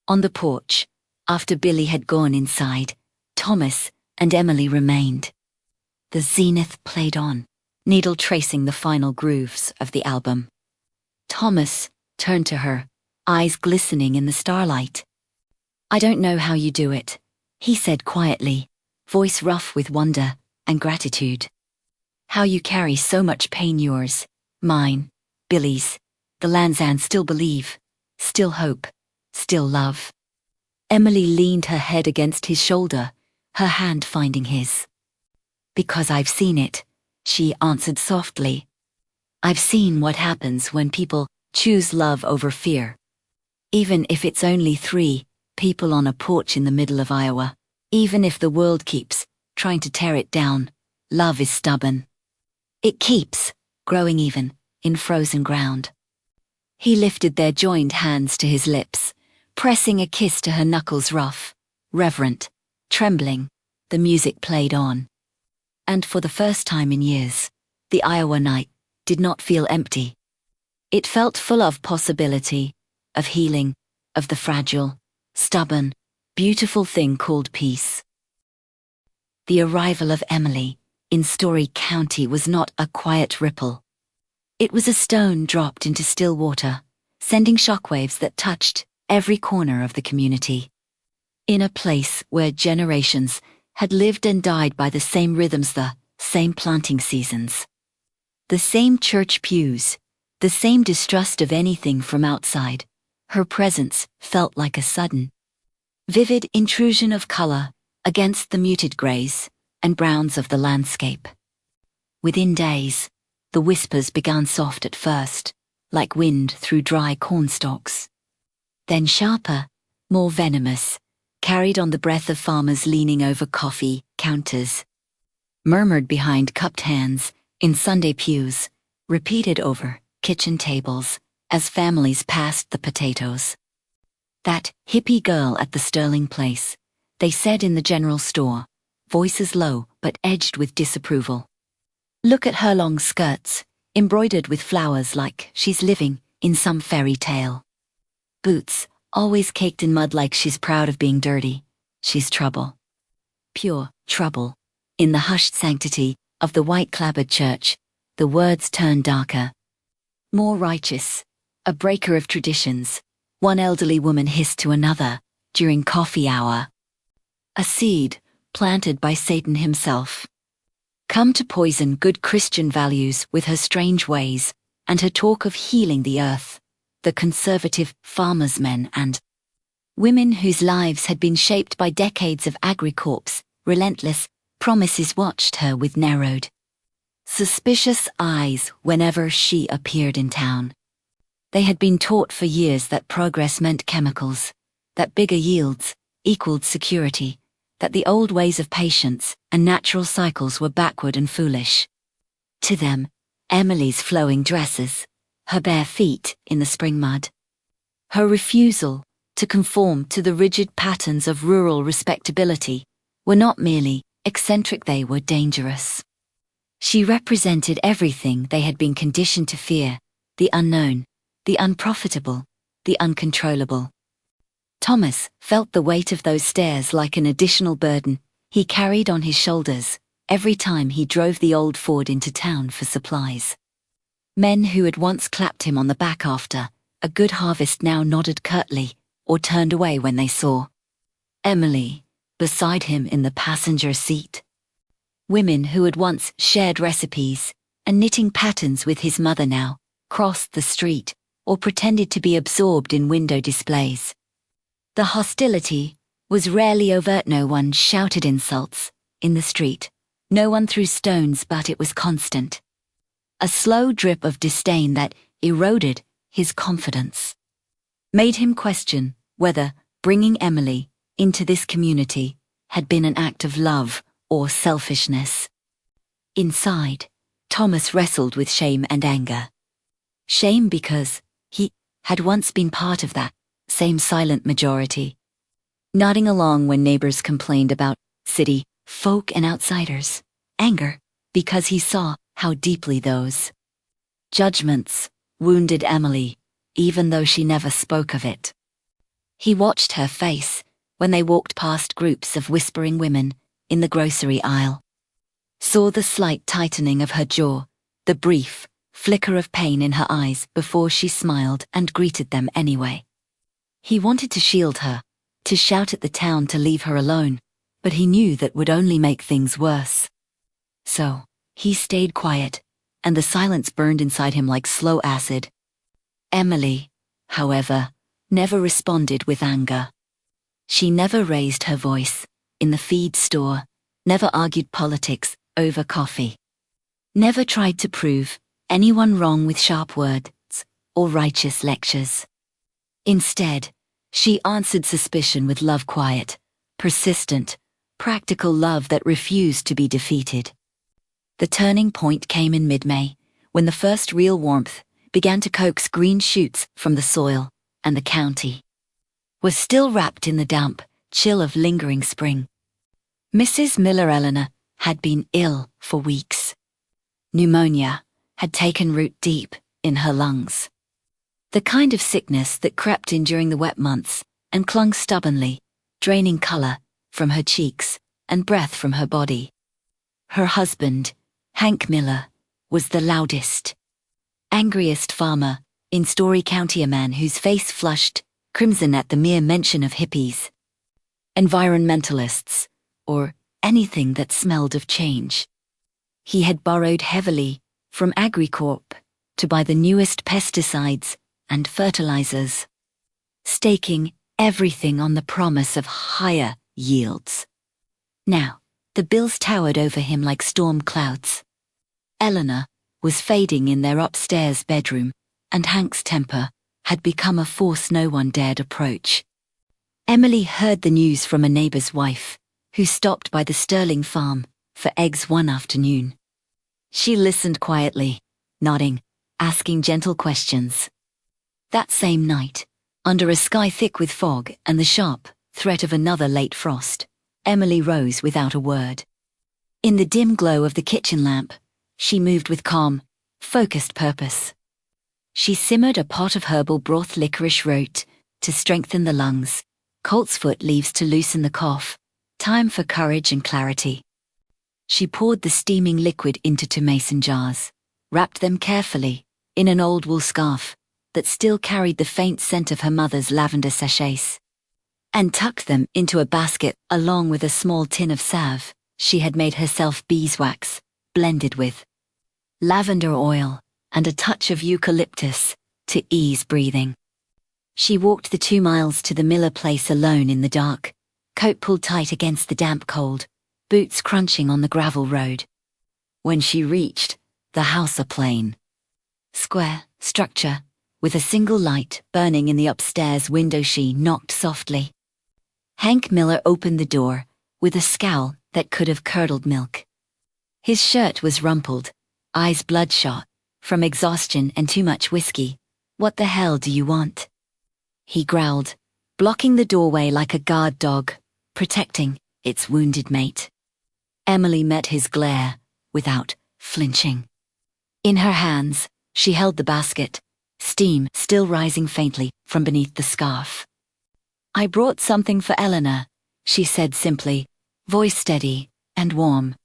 On the porch, after Billy had gone inside, Thomas and Emily remained. The zenith played on, needle tracing the final grooves of the album. Thomas turned to her, eyes glistening in the starlight. "I don't know how you do it," he said quietly, voice rough with wonder and gratitude. "How you carry so much pain, yours, mine, Billy's, the Lanzans still believe, still hope, still love." Emily leaned her head against his shoulder, her hand finding his. "Because I've seen it," she answered softly. "I've seen what happens when people choose love over fear. Even if it's only 3 people on a porch in the middle of Iowa, even if the world keeps trying to tear it down, love is stubborn. It keeps growing even in frozen ground." He lifted their joined hands to his lips, pressing a kiss to her knuckles rough, reverent, trembling. The music played on. And for the first time in years, the Iowa night did not feel empty. It felt full of possibility, of healing, of the fragile, stubborn, beautiful thing called peace. The arrival of Emily in Story County was not a quiet ripple. It was a stone dropped into still water, sending shockwaves that touched every corner of the community. In a place where generations had lived and died by the same rhythms, the same planting seasons, the same church pews, the same distrust of anything from outside, her presence felt like a sudden, vivid intrusion of color against the muted grays and browns of the landscape. Within days, the whispers began soft at first, like wind through dry cornstalks. Then sharper, more venomous, carried on the breath of farmers leaning over coffee counters, murmured behind cupped hands in Sunday pews, repeated over kitchen tables as families passed the potatoes. "That hippie girl at the Sterling place," they said in the general store, voices low but edged with disapproval. "Look at her long skirts, embroidered with flowers like she's living in some fairy tale. Boots, always caked in mud like she's proud of being dirty. She's trouble. Pure trouble." In the hushed sanctity of the white-clapboard church, the words turned darker. "More righteous, a breaker of traditions," one elderly woman hissed to another during coffee hour. "A seed planted by Satan himself. Come to poison good Christian values with her strange ways and her talk of healing the earth." The conservative farmers' men and women whose lives had been shaped by decades of Agri-Corp's relentless promises watched her with narrowed, suspicious eyes whenever she appeared in town. They had been taught for years that progress meant chemicals, that bigger yields equaled security, that the old ways of patience and natural cycles were backward and foolish. To them, Emily's flowing dresses, her bare feet in the spring mud, her refusal to conform to the rigid patterns of rural respectability were not merely eccentric, they were dangerous. She represented everything they had been conditioned to fear: the unknown, the unprofitable, the uncontrollable. Thomas felt the weight of those stares like an additional burden he carried on his shoulders every time he drove the old Ford into town for supplies. Men who had once clapped him on the back after a good harvest now nodded curtly or turned away when they saw Emily beside him in the passenger seat. Women who had once shared recipes and knitting patterns with his mother now crossed the street or pretended to be absorbed in window displays. The hostility was rarely overt. No one shouted insults in the street. No one threw stones, but it was constant. A slow drip of disdain that eroded his confidence, made him question whether bringing Emily into this community had been an act of love or selfishness. Inside, Thomas wrestled with shame and anger. Shame because he had once been part of that same silent majority. Nodding along when neighbors complained about city folk and outsiders. Anger, because he saw how deeply those judgments wounded Emily, even though she never spoke of it. He watched her face when they walked past groups of whispering women in the grocery aisle. Saw the slight tightening of her jaw, the brief flicker of pain in her eyes before she smiled and greeted them anyway. He wanted to shield her, to shout at the town to leave her alone, but he knew that would only make things worse. So, he stayed quiet, and the silence burned inside him like slow acid. Emily, however, never responded with anger. She never raised her voice in the feed store, never argued politics over coffee. Never tried to prove anyone wrong with sharp words or righteous lectures. Instead, she answered suspicion with love, quiet, persistent, practical love that refused to be defeated. The turning point came in mid-May, when the first real warmth began to coax green shoots from the soil, and the county was still wrapped in the damp chill of lingering spring. Mrs. Miller-Eleanor had been ill for weeks. Pneumonia had taken root deep in her lungs. The kind of sickness that crept in during the wet months and clung stubbornly, draining color from her cheeks and breath from her body. Her husband, Hank Miller, was the loudest, angriest farmer in Story County, a man whose face flushed crimson at the mere mention of hippies, environmentalists, or anything that smelled of change. He had borrowed heavily from Agri-Corp to buy the newest pesticides and fertilizers, staking everything on the promise of higher yields. Now, the bills towered over him like storm clouds. Eleanor was fading in their upstairs bedroom, and Hank's temper had become a force no one dared approach. Emily heard the news from a neighbor's wife, who stopped by the Sterling farm for eggs one afternoon. She listened quietly, nodding, asking gentle questions. That same night, under a sky thick with fog and the sharp threat of another late frost, Emily rose without a word. In the dim glow of the kitchen lamp, she moved with calm, focused purpose. She simmered a pot of herbal broth, licorice root to strengthen the lungs, coltsfoot leaves to loosen the cough, time for courage and clarity. She poured the steaming liquid into 2 mason jars, wrapped them carefully in an old wool scarf that still carried the faint scent of her mother's lavender sachets, and tucked them into a basket along with a small tin of salve she had made herself, beeswax, blended with lavender oil and a touch of eucalyptus to ease breathing. She walked the 2 miles to the Miller place alone in the dark, coat pulled tight against the damp cold, boots crunching on the gravel road. When she reached the house, a plain, square structure with a single light burning in the upstairs window, she knocked softly. Hank Miller opened the door with a scowl that could have curdled milk. His shirt was rumpled, eyes bloodshot from exhaustion and too much whiskey. "What the hell do you want?" he growled, blocking the doorway like a guard dog, protecting its wounded mate. Emily met his glare without flinching. In her hands, she held the basket, steam still rising faintly from beneath the scarf. "I brought something for Eleanor," she said simply, voice steady and warm.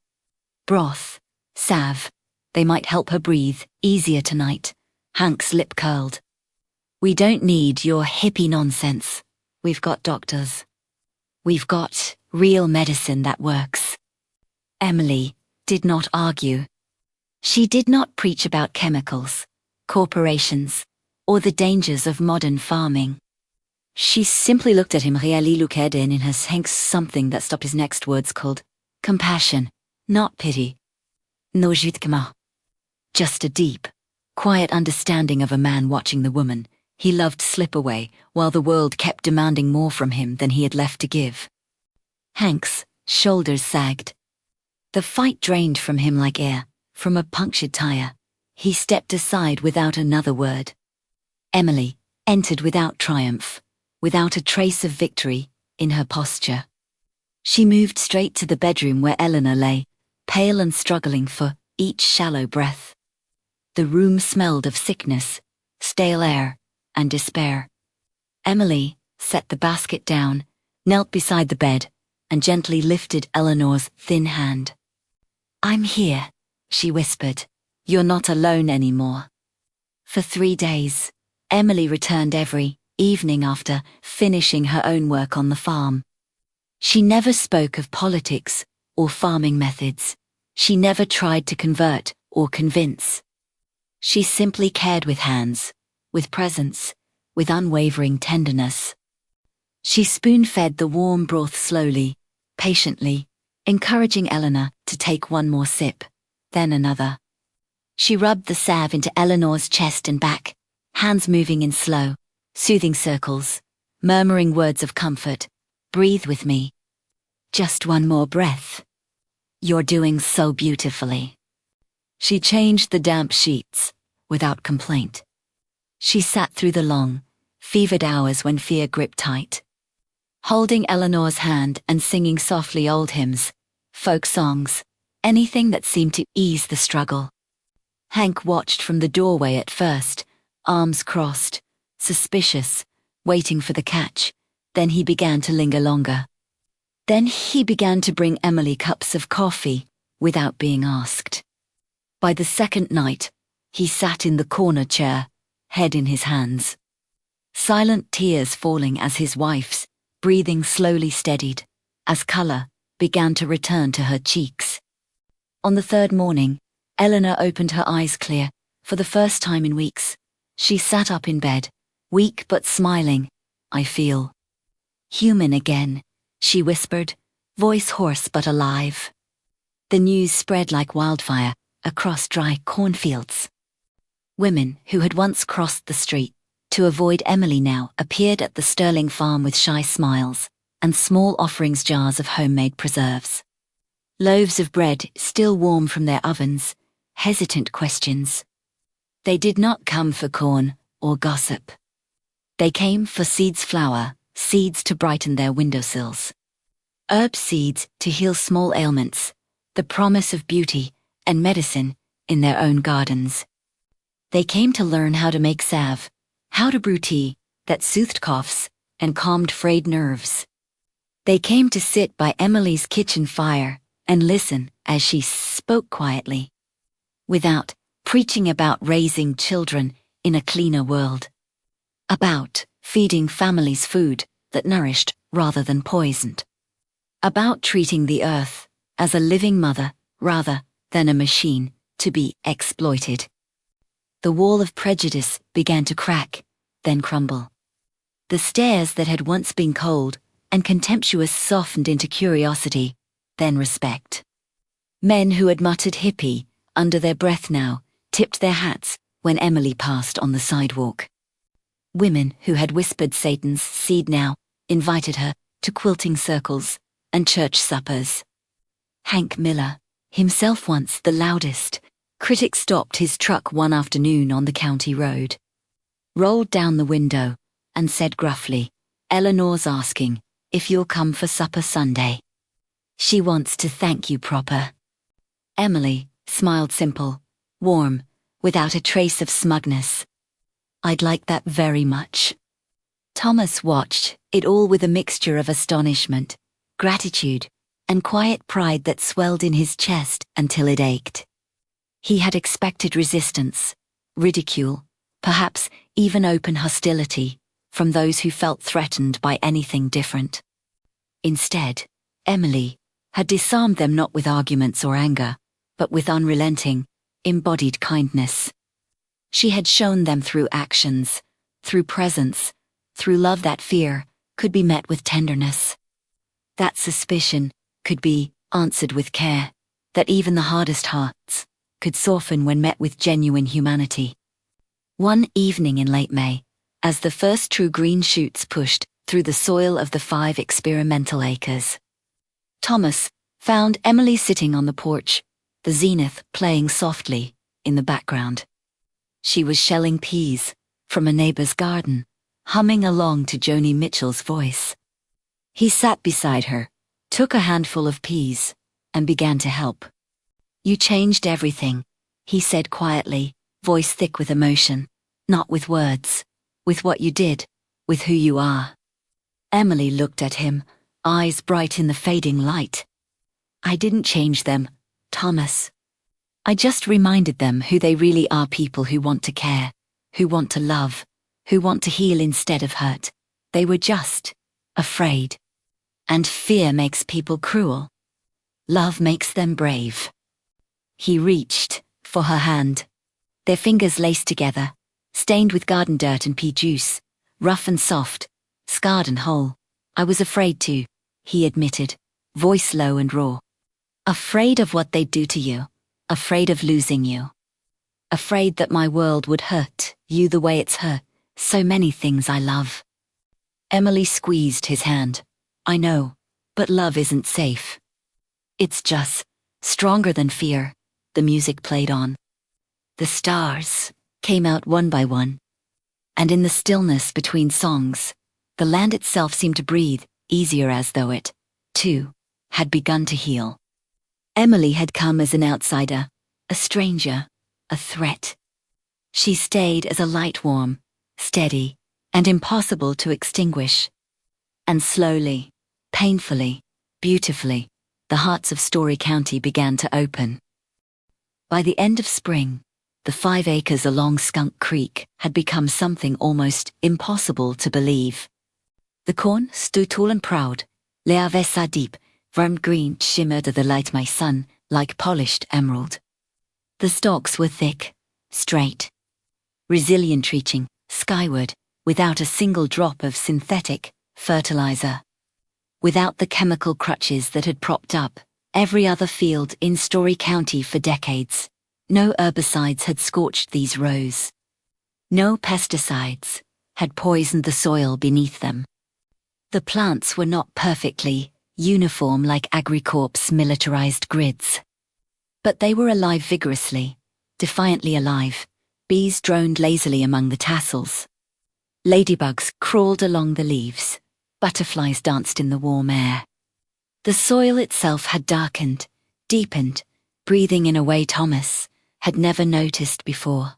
"Broth, salve, they might help her breathe easier tonight." Hank's lip curled. "We don't need your hippie nonsense. We've got doctors. We've got real medicine that works." Emily did not argue. She did not preach about chemicals, corporations, or the dangers of modern farming. She simply looked at him, really looked in his Hank's something that stopped his next words, called compassion, not pity. No jugement. Just a deep, quiet understanding of a man watching the woman he loved slip away while the world kept demanding more from him than he had left to give. Hank's shoulders sagged. The fight drained from him like air from a punctured tire. He stepped aside without another word. Emily entered without triumph, without a trace of victory in her posture. She moved straight to the bedroom where Eleanor lay, pale and struggling for each shallow breath. The room smelled of sickness, stale air, and despair. Emily set the basket down, knelt beside the bed, and gently lifted Eleanor's thin hand. "I'm here," she whispered. "You're not alone anymore." For 3 days, Emily returned every evening after finishing her own work on the farm. She never spoke of politics or farming methods. She never tried to convert or convince. She simply cared with hands, with presence, with unwavering tenderness. She spoon-fed the warm broth slowly, patiently, encouraging Eleanor to take one more sip, then another. She rubbed the salve into Eleanor's chest and back, hands moving in slow, soothing circles, murmuring words of comfort. "Breathe with me. Just one more breath. You're doing so beautifully." She changed the damp sheets, without complaint. She sat through the long, fevered hours when fear gripped tight, holding Eleanor's hand and singing softly old hymns, folk songs, anything that seemed to ease the struggle. Hank watched from the doorway at first, arms crossed, suspicious, waiting for the catch. Then he began to linger longer. Then he began to bring Emily cups of coffee, without being asked. By the second night, he sat in the corner chair, head in his hands. Silent tears falling as his wife's breathing slowly steadied, as colour began to return to her cheeks. On the third morning, Eleanor opened her eyes clear, for the first time in weeks. She sat up in bed, weak but smiling. "I feel human again," she whispered, voice hoarse but alive. The news spread like wildfire across dry cornfields. Women who had once crossed the street to avoid Emily now appeared at the Sterling farm with shy smiles and small offerings jars of homemade preserves. Loaves of bread still warm from their ovens, hesitant questions. They did not come for corn or gossip. They came for seeds flour, seeds to brighten their windowsills. Herb seeds to heal small ailments, the promise of beauty and medicine in their own gardens. They came to learn how to make salve, how to brew tea that soothed coughs and calmed frayed nerves. They came to sit by Emily's kitchen fire and listen as she spoke quietly, without preaching about raising children in a cleaner world, about feeding families food that nourished rather than poisoned, about treating the earth as a living mother rather than a machine to be exploited. The wall of prejudice began to crack, then crumble. The stares that had once been cold and contemptuous softened into curiosity, then respect. Men who had muttered hippie under their breath now tipped their hats when Emily passed on the sidewalk. Women who had whispered Satan's seed now invited her to quilting circles and church suppers. Hank Miller, himself once the loudest critic, stopped his truck one afternoon on the county road, rolled down the window, and said gruffly, "Eleanor's asking if you'll come for supper Sunday. She wants to thank you proper." Emily smiled simple, warm, without a trace of smugness. "I'd like that very much." Thomas watched it all with a mixture of astonishment, gratitude, and quiet pride that swelled in his chest until it ached. He had expected resistance, ridicule, perhaps even open hostility from those who felt threatened by anything different. Instead, Emily had disarmed them not with arguments or anger, but with unrelenting, embodied kindness. She had shown them through actions, through presence, through love that fear could be met with tenderness, that suspicion could be answered with care, that even the hardest hearts could soften when met with genuine humanity. One evening in late May, as the first true green shoots pushed through the soil of the 5 experimental acres, Thomas found Emily sitting on the porch, the zenith playing softly in the background. She was shelling peas from a neighbor's garden, humming along to Joni Mitchell's voice. He sat beside her, took a handful of peas, and began to help. "You changed everything," he said quietly, voice thick with emotion. "Not with words, with what you did, with who you are." Emily looked at him, eyes bright in the fading light. "I didn't change them, Thomas. I just reminded them who they really are, people who want to care, who want to love, who want to heal instead of hurt. They were just afraid. And fear makes people cruel. Love makes them brave." He reached for her hand. Their fingers laced together, stained with garden dirt and pea juice, rough and soft, scarred and whole. "I was afraid too," he admitted, voice low and raw. "Afraid of what they'd do to you. Afraid of losing you. Afraid that my world would hurt you the way it's hurt so many things I love." Emily squeezed his hand. "I know, but love isn't safe. It's just stronger than fear." The music played on. The stars came out one by one. And in the stillness between songs, the land itself seemed to breathe easier, as though it, too, had begun to heal. Emily had come as an outsider, a stranger, a threat. She stayed as a light, warm, steady, and impossible to extinguish. And slowly, painfully, beautifully, the hearts of Story County began to open. By the end of spring, the 5 acres along Skunk Creek had become something almost impossible to believe. The corn stood tall and proud, leavesa deep, warm green shimmered at the light my sun like polished emerald. The stalks were thick, straight, resilient, reaching skyward without a single drop of synthetic fertilizer. Without the chemical crutches that had propped up every other field in Story County for decades. No herbicides had scorched these rows. No pesticides had poisoned the soil beneath them. The plants were not perfectly uniform like Agri-Corp's militarized grids. But they were alive vigorously, defiantly alive. Bees droned lazily among the tassels. Ladybugs crawled along the leaves. Butterflies danced in the warm air. The soil itself had darkened, deepened, breathing in a way Thomas had never noticed before.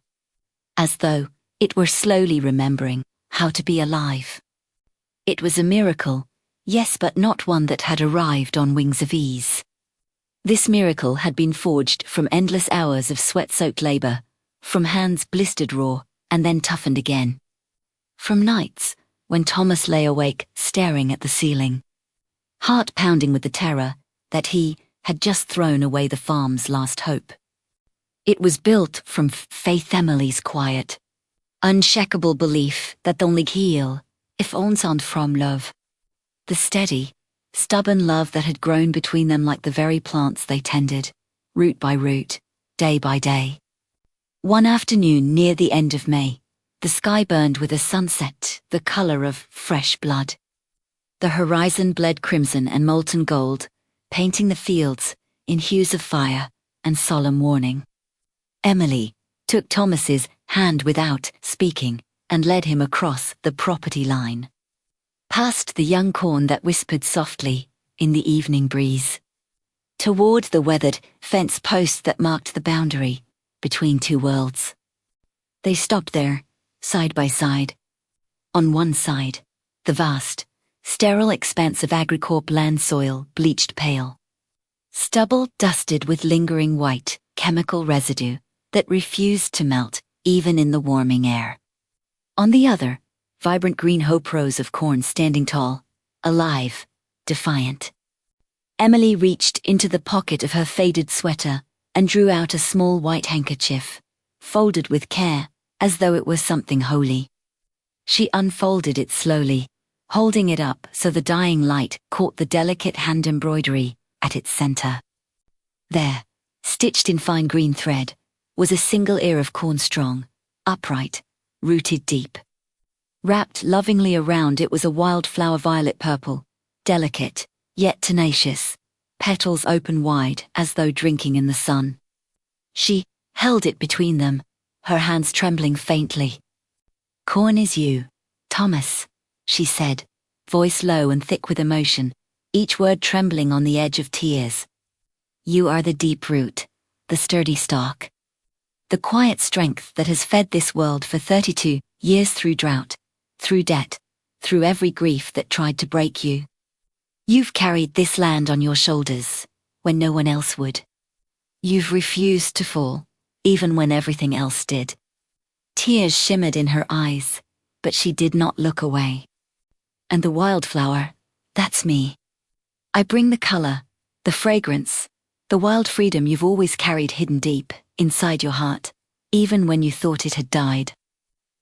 As though it were slowly remembering how to be alive. It was a miracle, yes, but not one that had arrived on wings of ease. This miracle had been forged from endless hours of sweat-soaked labor, from hands blistered raw and then toughened again. From nights when Thomas lay awake staring at the ceiling, heart pounding with the terror that he had just thrown away the farm's last hope. It was built from Faith Emily's quiet, unshakable belief that only heal if ons and from love. The steady, stubborn love that had grown between them like the very plants they tended, root by root, day by day. One afternoon near the end of May, the sky burned with a sunset, the color of fresh blood. The horizon bled crimson and molten gold, painting the fields in hues of fire and solemn warning. Emily took Thomas's hand without speaking and led him across the property line, past the young corn that whispered softly in the evening breeze, toward the weathered fence post that marked the boundary between two worlds. They stopped there, side by side. On one side, the vast, sterile expanse of Agri-Corp land soil bleached pale. Stubble dusted with lingering white, chemical residue that refused to melt even in the warming air. On the other, vibrant green hope rows of corn standing tall, alive, defiant. Emily reached into the pocket of her faded sweater and drew out a small white handkerchief, folded with care, as though it was something holy. She unfolded it slowly, holding it up so the dying light caught the delicate hand embroidery at its center. There, stitched in fine green thread, was a single ear of corn, strong, upright, rooted deep. Wrapped lovingly around it was a wildflower, violet purple, delicate, yet tenacious, petals open wide as though drinking in the sun. She held it between them, her hands trembling faintly. "Corn is you, Thomas, she said, voice low and thick with emotion, each word trembling on the edge of tears. You are the deep root, the sturdy stalk. The quiet strength that has fed this world for 32 years through drought, through debt, through every grief that tried to break you. You've carried this land on your shoulders, when no one else would. You've refused to fall, even when everything else did. Tears shimmered in her eyes, but she did not look away. And the wildflower, that's me. I bring the color, the fragrance, the wild freedom you've always carried hidden deep inside your heart, even when you thought it had died.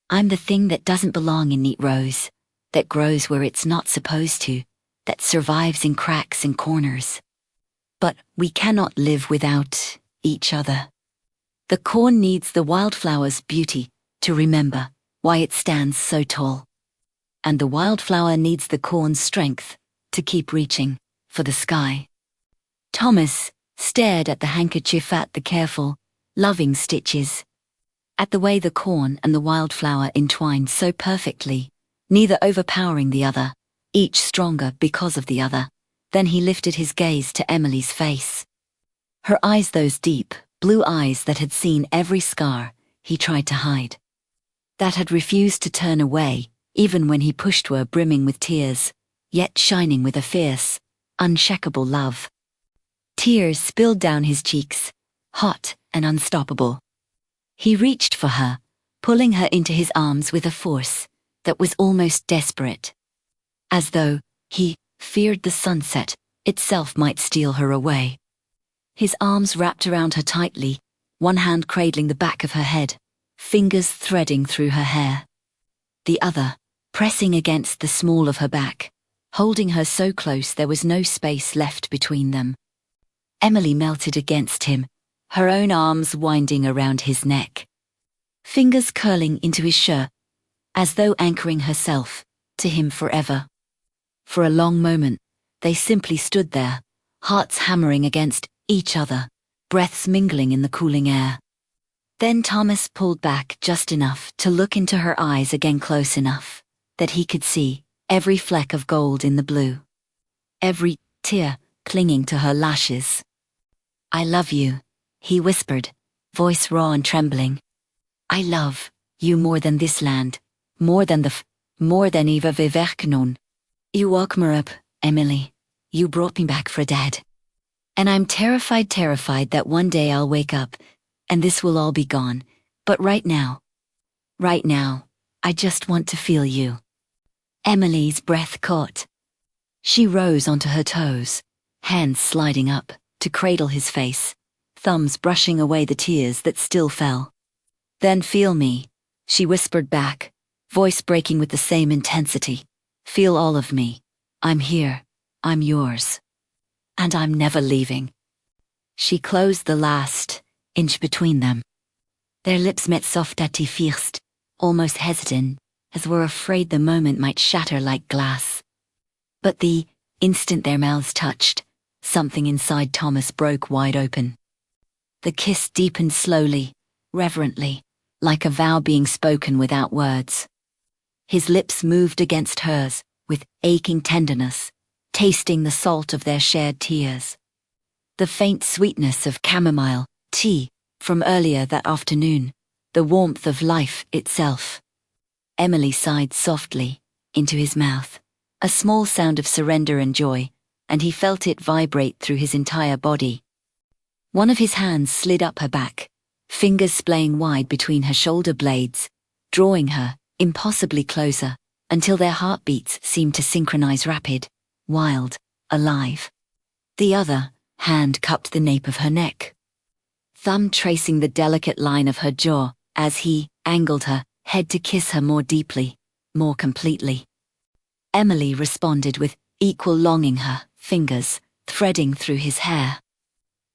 I'm the thing that doesn't belong in neat rows, that grows where it's not supposed to, that survives in cracks and corners. But we cannot live without each other. The corn needs the wildflower's beauty to remember why it stands so tall. And the wildflower needs the corn's strength to keep reaching for the sky. Thomas stared at the handkerchief, at the careful, loving stitches, at the way the corn and the wildflower entwined so perfectly, neither overpowering the other, each stronger because of the other. Then he lifted his gaze to Emily's face. Her eyes, those deep, blue eyes that had seen every scar he tried to hide, that had refused to turn away even when he pushed her brimming with tears, yet shining with a fierce, unshakable love. Tears spilled down his cheeks, hot and unstoppable. He reached for her, pulling her into his arms with a force that was almost desperate, as though he feared the sunset itself might steal her away. His arms wrapped around her tightly, one hand cradling the back of her head, fingers threading through her hair, the other pressing against the small of her back, holding her so close there was no space left between them. Emily melted against him, her own arms winding around his neck, fingers curling into his shirt, as though anchoring herself to him forever. For a long moment, they simply stood there, hearts hammering against each other, breaths mingling in the cooling air. Then Thomas pulled back just enough to look into her eyes again, close enough that he could see every fleck of gold in the blue, every tear clinging to her lashes. I love you, he whispered, voice raw and trembling. I love you more than this land, more than more than Eva Viverknon. You woke me up, Emily. You brought me back for dead. And I'm terrified that one day I'll wake up and this will all be gone. But right now, I just want to feel you. Emily's breath caught. She rose onto her toes, hands sliding up to cradle his face, thumbs brushing away the tears that still fell. Then feel me, she whispered back, voice breaking with the same intensity. Feel all of me. I'm here. I'm yours. And I'm never leaving. She closed the last inch between them. Their lips met soft at first, almost hesitant, as were afraid the moment might shatter like glass. But the instant their mouths touched, something inside Thomas broke wide open. The kiss deepened slowly, reverently, like a vow being spoken without words. His lips moved against hers with aching tenderness, tasting the salt of their shared tears, the faint sweetness of chamomile tea from earlier that afternoon, the warmth of life itself. Emily sighed softly into his mouth, a small sound of surrender and joy, and he felt it vibrate through his entire body. One of his hands slid up her back, fingers splaying wide between her shoulder blades, drawing her impossibly closer, until their heartbeats seemed to synchronize, rapid, wild, alive. The other hand cupped the nape of her neck, thumb tracing the delicate line of her jaw as he angled her head to kiss her more deeply, more completely. Emily responded with equal longing, her fingers threading through his hair,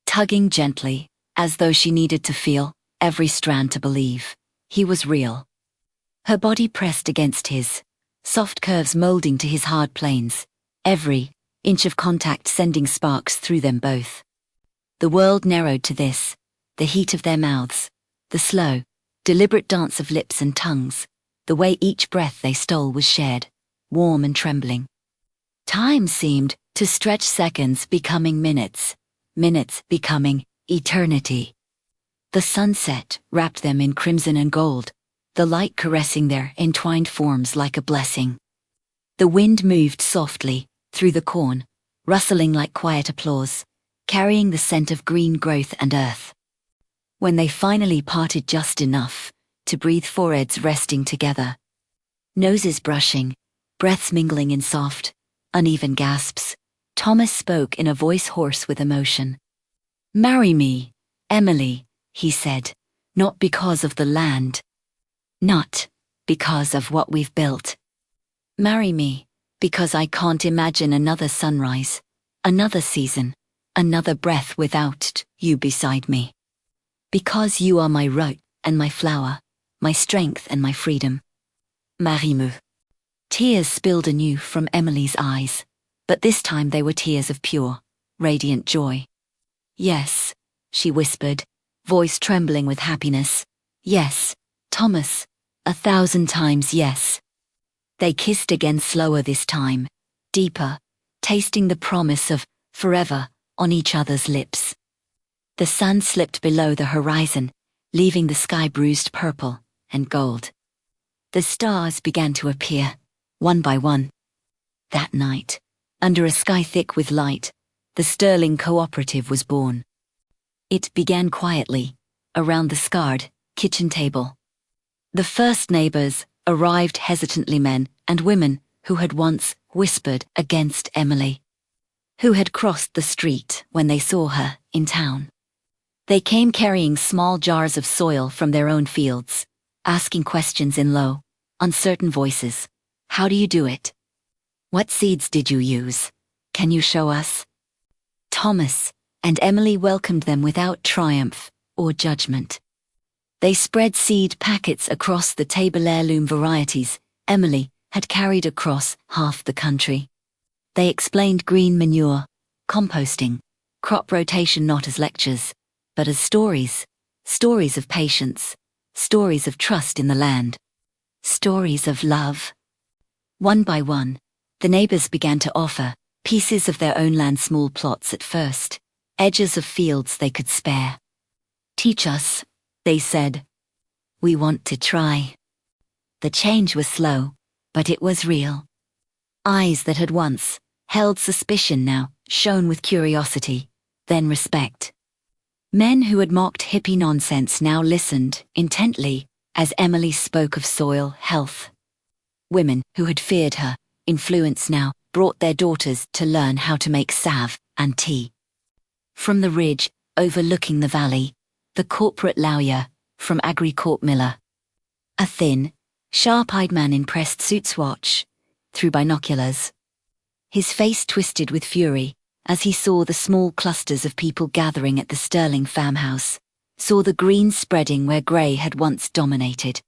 tugging gently, as though she needed to feel every strand to believe he was real. Her body pressed against his, soft curves molding to his hard planes, every inch of contact sending sparks through them both. The world narrowed to this, the heat of their mouths, the slow, deliberate dance of lips and tongues, The way each breath they stole was shared, warm and trembling. Time seemed to stretch, seconds becoming minutes, minutes becoming eternity. The sunset wrapped them in crimson and gold, the light caressing their entwined forms like a blessing. The wind moved softly through the corn, rustling like quiet applause, carrying the scent of green growth and earth. When they finally parted just enough to breathe, foreheads resting together, noses brushing, breaths mingling in soft, uneven gasps, Thomas spoke in a voice hoarse with emotion. "Marry me, Emily," he said, "not because of the land, not because of what we've built. Marry me because I can't imagine another sunrise, another season, another breath without you beside me. Because you are my root and my flower, my strength and my freedom. Marie-me." Tears spilled anew from Emily's eyes, but this time they were tears of pure, radiant joy. "Yes," she whispered, voice trembling with happiness. "Yes, Thomas, 1,000 times yes." They kissed again, slower this time, deeper, tasting the promise of forever on each other's lips. The sun slipped below the horizon, leaving the sky bruised purple and gold. The stars began to appear, one by one. That night, under a sky thick with light, the Sterling Cooperative was born. It began quietly, around the scarred kitchen table. The first neighbors arrived, hesitantly, men and women who had once whispered against Emily, who had crossed the street when they saw her in town. They came carrying small jars of soil from their own fields, asking questions in low, uncertain voices. "How do you do it? What seeds did you use? Can you show us?" Thomas and Emily welcomed them without triumph or judgment. They spread seed packets across the table, heirloom varieties Emily had carried across half the country. They explained green manure, composting, crop rotation not as lectures, but as stories, stories of patience, stories of trust in the land, stories of love. One by one, the neighbors began to offer pieces of their own land, small plots at first, edges of fields they could spare. "Teach us," they said. "We want to try." The change was slow, but it was real. Eyes that had once held suspicion now shone with curiosity, then respect. Men who had mocked hippie nonsense now listened intently as Emily spoke of soil health. Women who had feared her influence now brought their daughters to learn how to make salve and tea. From the ridge overlooking the valley, the corporate lawyer from Agri-Corp miller. A thin, sharp-eyed man in pressed suits watched through binoculars. His face twisted with fury as he saw the small clusters of people gathering at the Sterling farmhouse, saw the green spreading where grey had once dominated.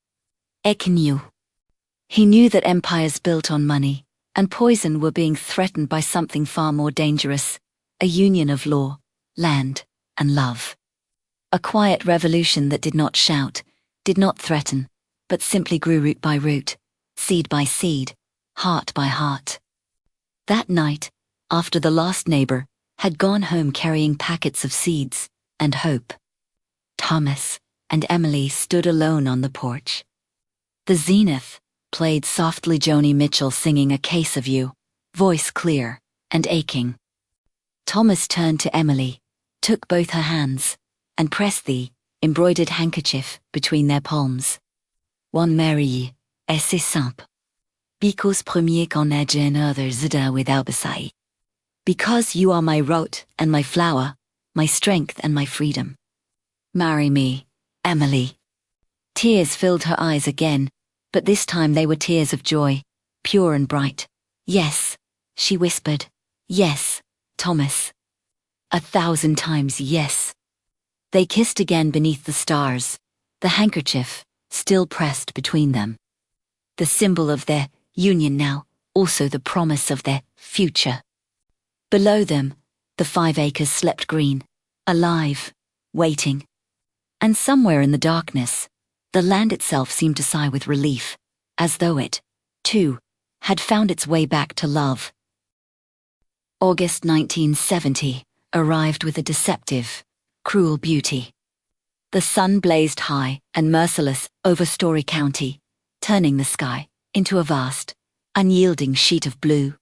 Ek knew. He knew that empires built on money and poison were being threatened by something far more dangerous, a union of law, land, and love. A quiet revolution that did not shout, did not threaten, but simply grew root by root, seed by seed, heart by heart. That night, after the last neighbor had gone home carrying packets of seeds and hope, Thomas and Emily stood alone on the porch. The zenith played softly, Joni Mitchell singing "A Case of You," voice clear and aching. Thomas turned to Emily, took both her hands, and pressed the embroidered handkerchief between their palms. "One Mary, c'est simple. Because premier qu'on a another zida without beside. Because you are my root and my flower, my strength and my freedom. Marry me, Emily." Tears filled her eyes again, but this time they were tears of joy, pure and bright. "Yes," she whispered. "Yes, Thomas. 1,000 times yes." They kissed again beneath the stars, the handkerchief still pressed between them. The symbol of their union now, also the promise of their future. Below them, the 5 acres slept green, alive, waiting. And somewhere in the darkness, the land itself seemed to sigh with relief, as though it, too, had found its way back to love. August 1970 arrived with a deceptive, cruel beauty. The sun blazed high and merciless over Story County, turning the sky into a vast, unyielding sheet of blue.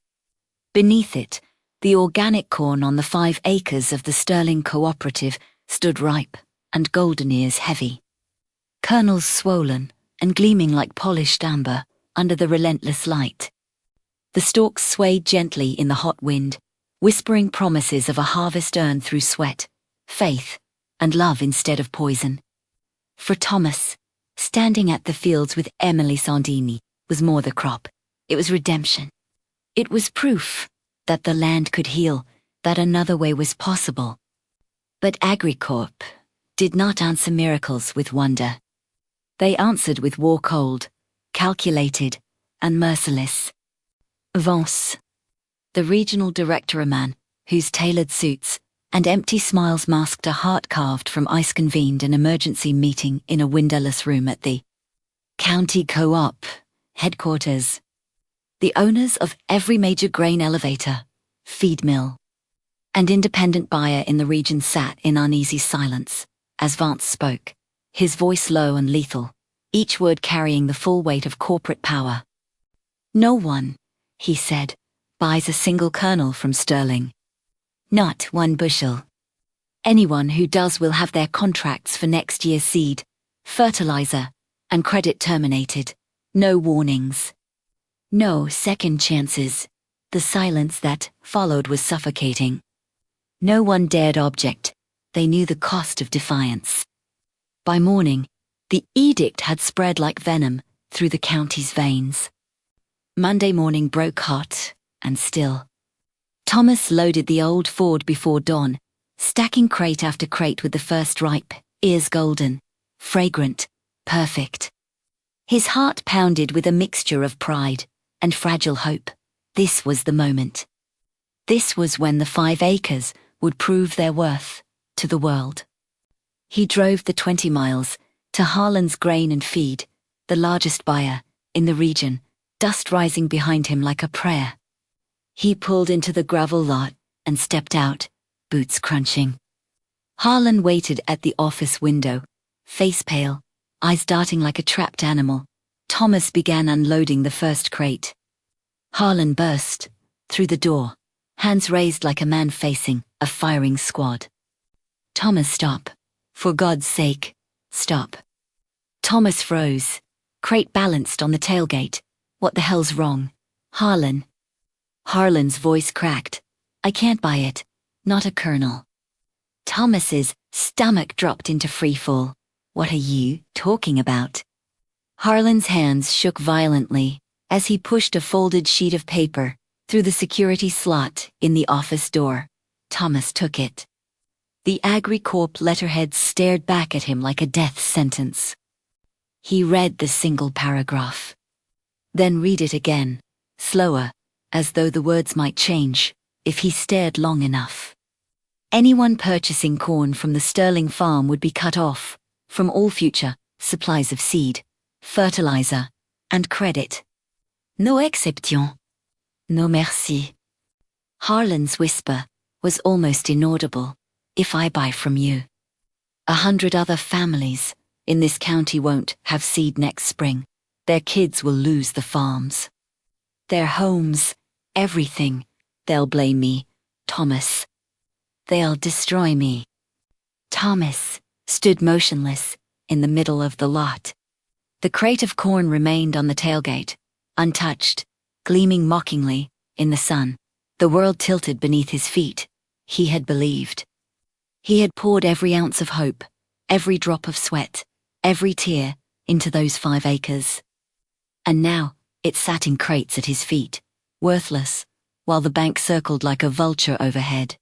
Beneath it, the organic corn on the 5 acres of the Sterling Cooperative stood ripe and golden ears heavy. Kernels swollen and gleaming like polished amber under the relentless light. The stalks swayed gently in the hot wind, whispering promises of a harvest earned through sweat, faith, and love instead of poison. For Thomas, standing at the fields with Emily Sandini was more the crop. It was redemption. It was proof that the land could heal, that another way was possible. But Agri-Corp did not answer miracles with wonder. They answered with war cold, calculated, and merciless. Vance, the regional director, a man whose tailored suits and empty smiles masked a heart carved from ice, convened an emergency meeting in a windowless room at the County Co-op headquarters. The owners of every major grain elevator, feed mill, and independent buyer in the region sat in uneasy silence as Vance spoke, his voice low and lethal, each word carrying the full weight of corporate power. No one, he said, buys a single kernel from Sterling. Not 1 bushel. Anyone who does will have their contracts for next year's seed, fertilizer, and credit terminated. No warnings. No second chances. The silence that followed was suffocating. No one dared object. They knew the cost of defiance. By morning, the edict had spread like venom through the county's veins. Monday morning broke hot and still. Thomas loaded the old Ford before dawn, stacking crate after crate with the first ripe, ears golden, fragrant, perfect. His heart pounded with a mixture of pride and fragile hope. This was the moment. This was when the 5 acres would prove their worth to the world. He drove the 20 miles to Harlan's Grain and Feed, the largest buyer in the region, dust rising behind him like a prayer. He pulled into the gravel lot and stepped out, boots crunching. Harlan waited at the office window, face pale, eyes darting like a trapped animal. Thomas began unloading the first crate. Harlan burst through the door, hands raised like a man facing a firing squad. Thomas, stop. For God's sake, stop. Thomas froze, crate balanced on the tailgate. What the hell's wrong? Harlan. Harlan's voice cracked. I can't buy it. Not a kernel. Thomas's stomach dropped into freefall. What are you talking about? Harlan's hands shook violently as he pushed a folded sheet of paper through the security slot in the office door. Thomas took it. The Agri-Corp letterhead stared back at him like a death sentence. He read the single paragraph. Then read it again, slower, as though the words might change if he stared long enough. Anyone purchasing corn from the Sterling farm would be cut off from all future supplies of seed, fertilizer, and credit. No exception. No merci. Harlan's whisper was almost inaudible. If I buy from you, 100 other families in this county won't have seed next spring. Their kids will lose the farms. Their homes, everything. They'll blame me, Thomas. They'll destroy me. Thomas stood motionless in the middle of the lot. The crate of corn remained on the tailgate, untouched, gleaming mockingly in the sun. The world tilted beneath his feet. He had believed. He had poured every ounce of hope, every drop of sweat, every tear into those 5 acres. And now it sat in crates at his feet, worthless, while the bank circled like a vulture overhead.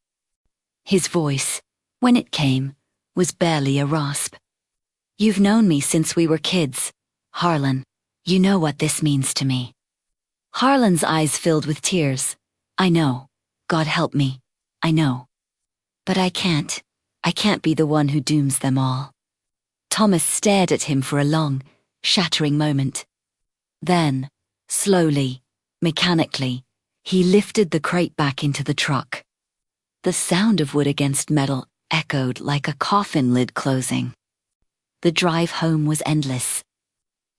His voice, when it came, was barely a rasp. You've known me since we were kids, Harlan. You know what this means to me. Harlan's eyes filled with tears. I know. God help me. I know. But I can't be the one who dooms them all. Thomas stared at him for a long, shattering moment. Then, slowly, mechanically, he lifted the crate back into the truck. The sound of wood against metal echoed like a coffin lid closing. The drive home was endless.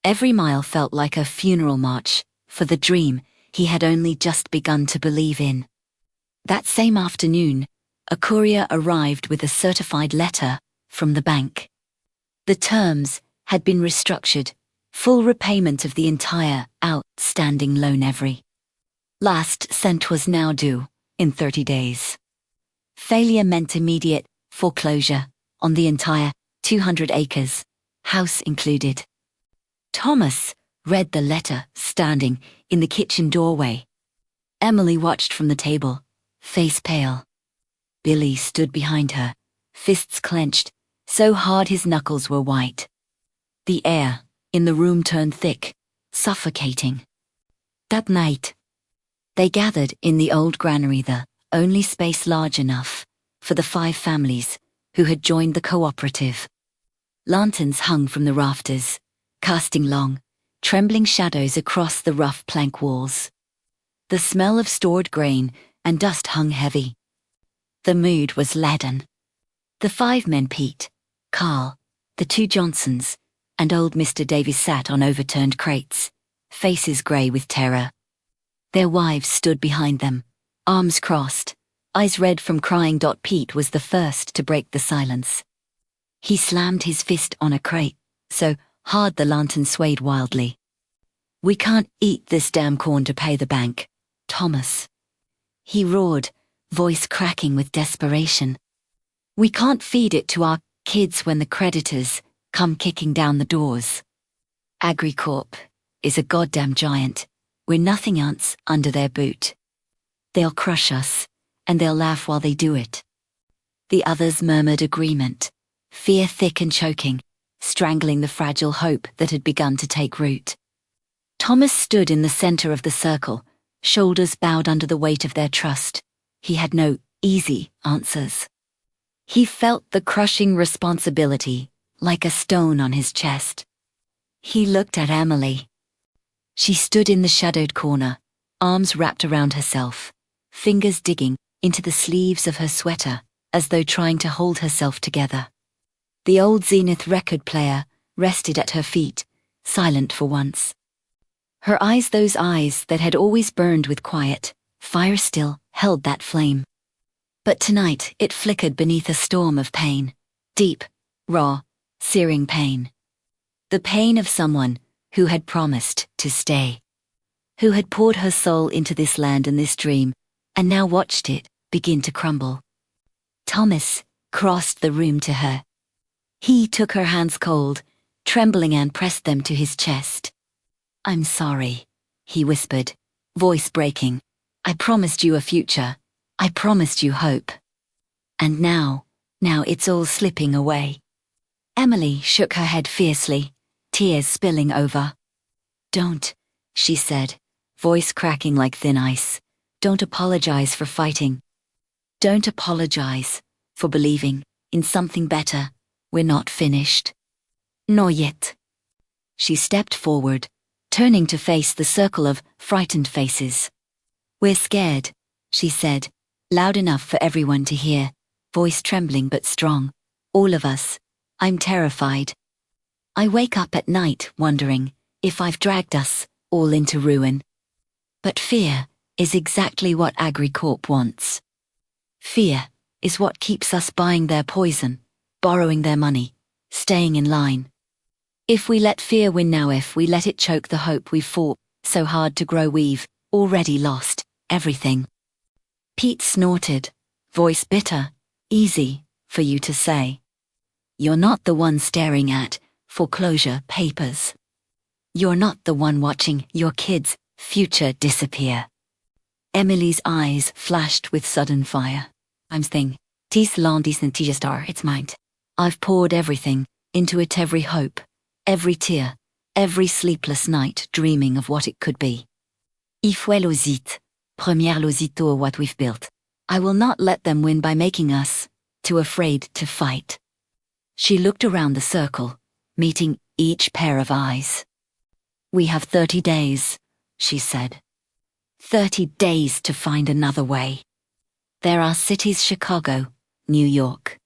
Every mile felt like a funeral march for the dream he had only just begun to believe in. That same afternoon, a courier arrived with a certified letter from the bank. The terms had been restructured, full repayment of the entire outstanding loan. Every last cent was now due in 30 days. Failure meant immediate foreclosure on the entire 200 acres, house included. Thomas read the letter standing in the kitchen doorway. Emily watched from the table, face pale. Billy stood behind her, fists clenched, so hard his knuckles were white. The air in the room turned thick, suffocating. That night, they gathered in the old granary, the only space large enough for the 5 families who had joined the cooperative. Lanterns hung from the rafters, casting long, trembling shadows across the rough plank walls. The smell of stored grain and dust hung heavy. The mood was leaden. The 5 men, Pete, Carl, the 2 Johnsons, and old Mr. Davies, sat on overturned crates, faces grey with terror. Their wives stood behind them, arms crossed, eyes red from crying. Pete was the first to break the silence. He slammed his fist on a crate, so hard the lantern swayed wildly. "We can't eat this damn corn to pay the bank, Thomas," he roared, voice cracking with desperation. "We can't feed it to our kids when the creditors come kicking down the doors. Agri-Corp is a goddamn giant. We're nothing else under their boot. They'll crush us, and they'll laugh while they do it." The others murmured agreement, fear thick and choking, strangling the fragile hope that had begun to take root. Thomas stood in the center of the circle, shoulders bowed under the weight of their trust. He had no easy answers. He felt the crushing responsibility like a stone on his chest. He looked at Emily. She stood in the shadowed corner, arms wrapped around herself, fingers digging into the sleeves of her sweater as though trying to hold herself together. The old Zenith record player rested at her feet, silent for once. Her eyes, those eyes that had always burned with quiet fire, still held that flame. But tonight it flickered beneath a storm of pain, deep, raw, searing pain. The pain of someone who had promised to stay, who had poured her soul into this land and this dream, and now watched it begin to crumble. Thomas crossed the room to her. He took her hands cold, trembling, and pressed them to his chest. "I'm sorry," he whispered, voice breaking. "I promised you a future. I promised you hope. And now it's all slipping away." Emily shook her head fiercely, tears spilling over. "Don't," she said, voice cracking like thin ice. "Don't apologize for fighting. Don't apologize for believing in something better. We're not finished. Nor yet." She stepped forward, turning to face the circle of frightened faces. "We're scared," she said, loud enough for everyone to hear, voice trembling but strong. "All of us. I'm terrified. I wake up at night wondering if I've dragged us all into ruin. But fear is exactly what Agri-Corp wants. Fear is what keeps us buying their poison, borrowing their money, staying in line. If we let fear win now, if we let it choke the hope we've fought so hard to grow, we've already lost everything." Pete snorted, voice bitter. "Easy for you to say. You're not the one staring at foreclosure papers. You're not the one watching your kids' future disappear." Emily's eyes flashed with sudden fire. "I'm saying, tis long decent star, it's mind. I've poured everything into it, every hope, every tear, every sleepless night dreaming of what it could be. Il faut l'osite, première l'osito of what we've built. I will not let them win by making us too afraid to fight." She looked around the circle, meeting each pair of eyes. We have 30 days, she said. 30 days to find another way. There are cities, Chicago, New York.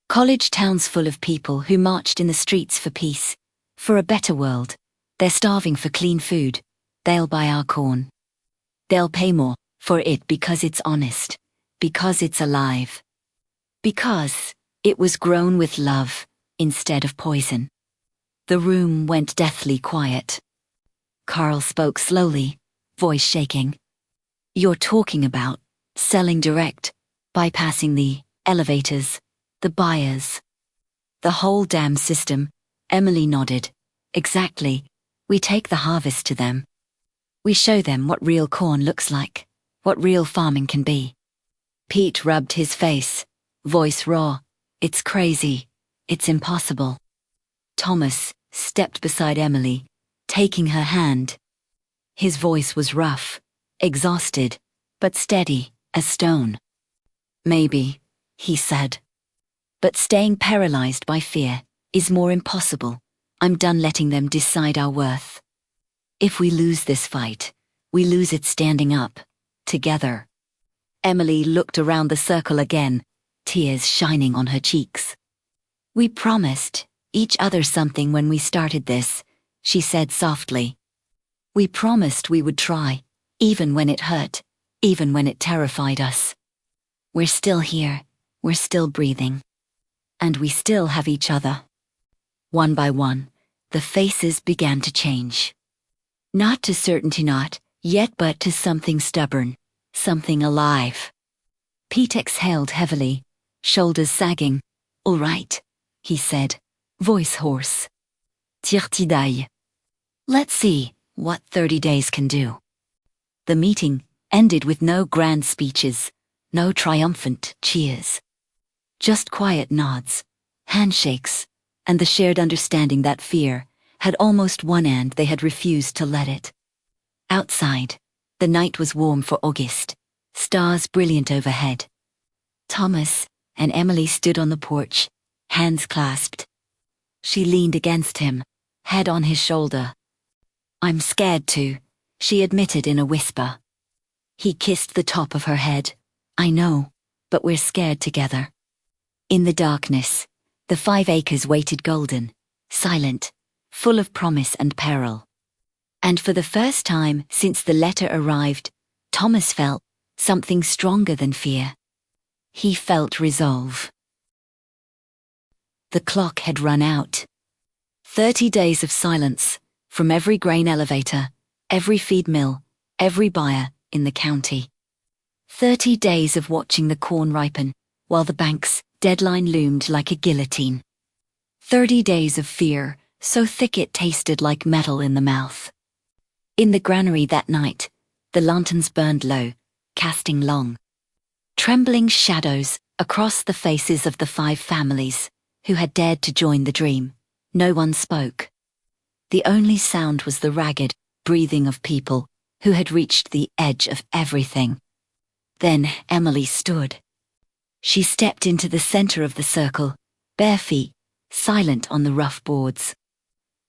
College towns full of people who marched in the streets for peace, for a better world. They're starving for clean food. They'll buy our corn. They'll pay more for it because it's honest, because it's alive. Because it was grown with love instead of poison. The room went deathly quiet. Carl spoke slowly, voice shaking. You're talking about selling direct, bypassing the elevators, the buyers. The whole damn system. Emily nodded. Exactly. We take the harvest to them. We show them what real corn looks like, what real farming can be. Pete rubbed his face, voice raw. It's crazy. It's impossible. Thomas stepped beside Emily, taking her hand. His voice was rough, exhausted, but steady as stone. Maybe, he said. But staying paralyzed by fear is more impossible. I'm done letting them decide our worth. If we lose this fight, we lose it standing up, together. Emily looked around the circle again, tears shining on her cheeks. We promised each other something when we started this, she said softly. We promised we would try, even when it hurt, even when it terrified us. We're still here, we're still breathing. And we still have each other. One by one, the faces began to change. Not to certainty not yet, but to something stubborn, something alive. Pete exhaled heavily, shoulders sagging. All right, he said, voice hoarse. Tirtidaille. Let's see what 30 days can do. The meeting ended with no grand speeches, no triumphant cheers. Just quiet nods, handshakes, and the shared understanding that fear had almost won and they had refused to let it. Outside, the night was warm for August, stars brilliant overhead. Thomas and Emily stood on the porch, hands clasped. She leaned against him, head on his shoulder. I'm scared too, she admitted in a whisper. He kissed the top of her head. I know, but we're scared together. In the darkness, the 5 acres waited golden, silent, full of promise and peril. And for the first time since the letter arrived, Thomas felt something stronger than fear. He felt resolve. The clock had run out. 30 days of silence, from every grain elevator, every feed mill, every buyer in the county. 30 days of watching the corn ripen, while the bank's deadline loomed like a guillotine. 30 days of fear, so thick it tasted like metal in the mouth. In the granary that night, the lanterns burned low, casting long, trembling shadows across the faces of the 5 families who had dared to join the dream. No one spoke. The only sound was the ragged breathing of people who had reached the edge of everything. Then Emily stood. She stepped into the center of the circle, bare feet, silent on the rough boards.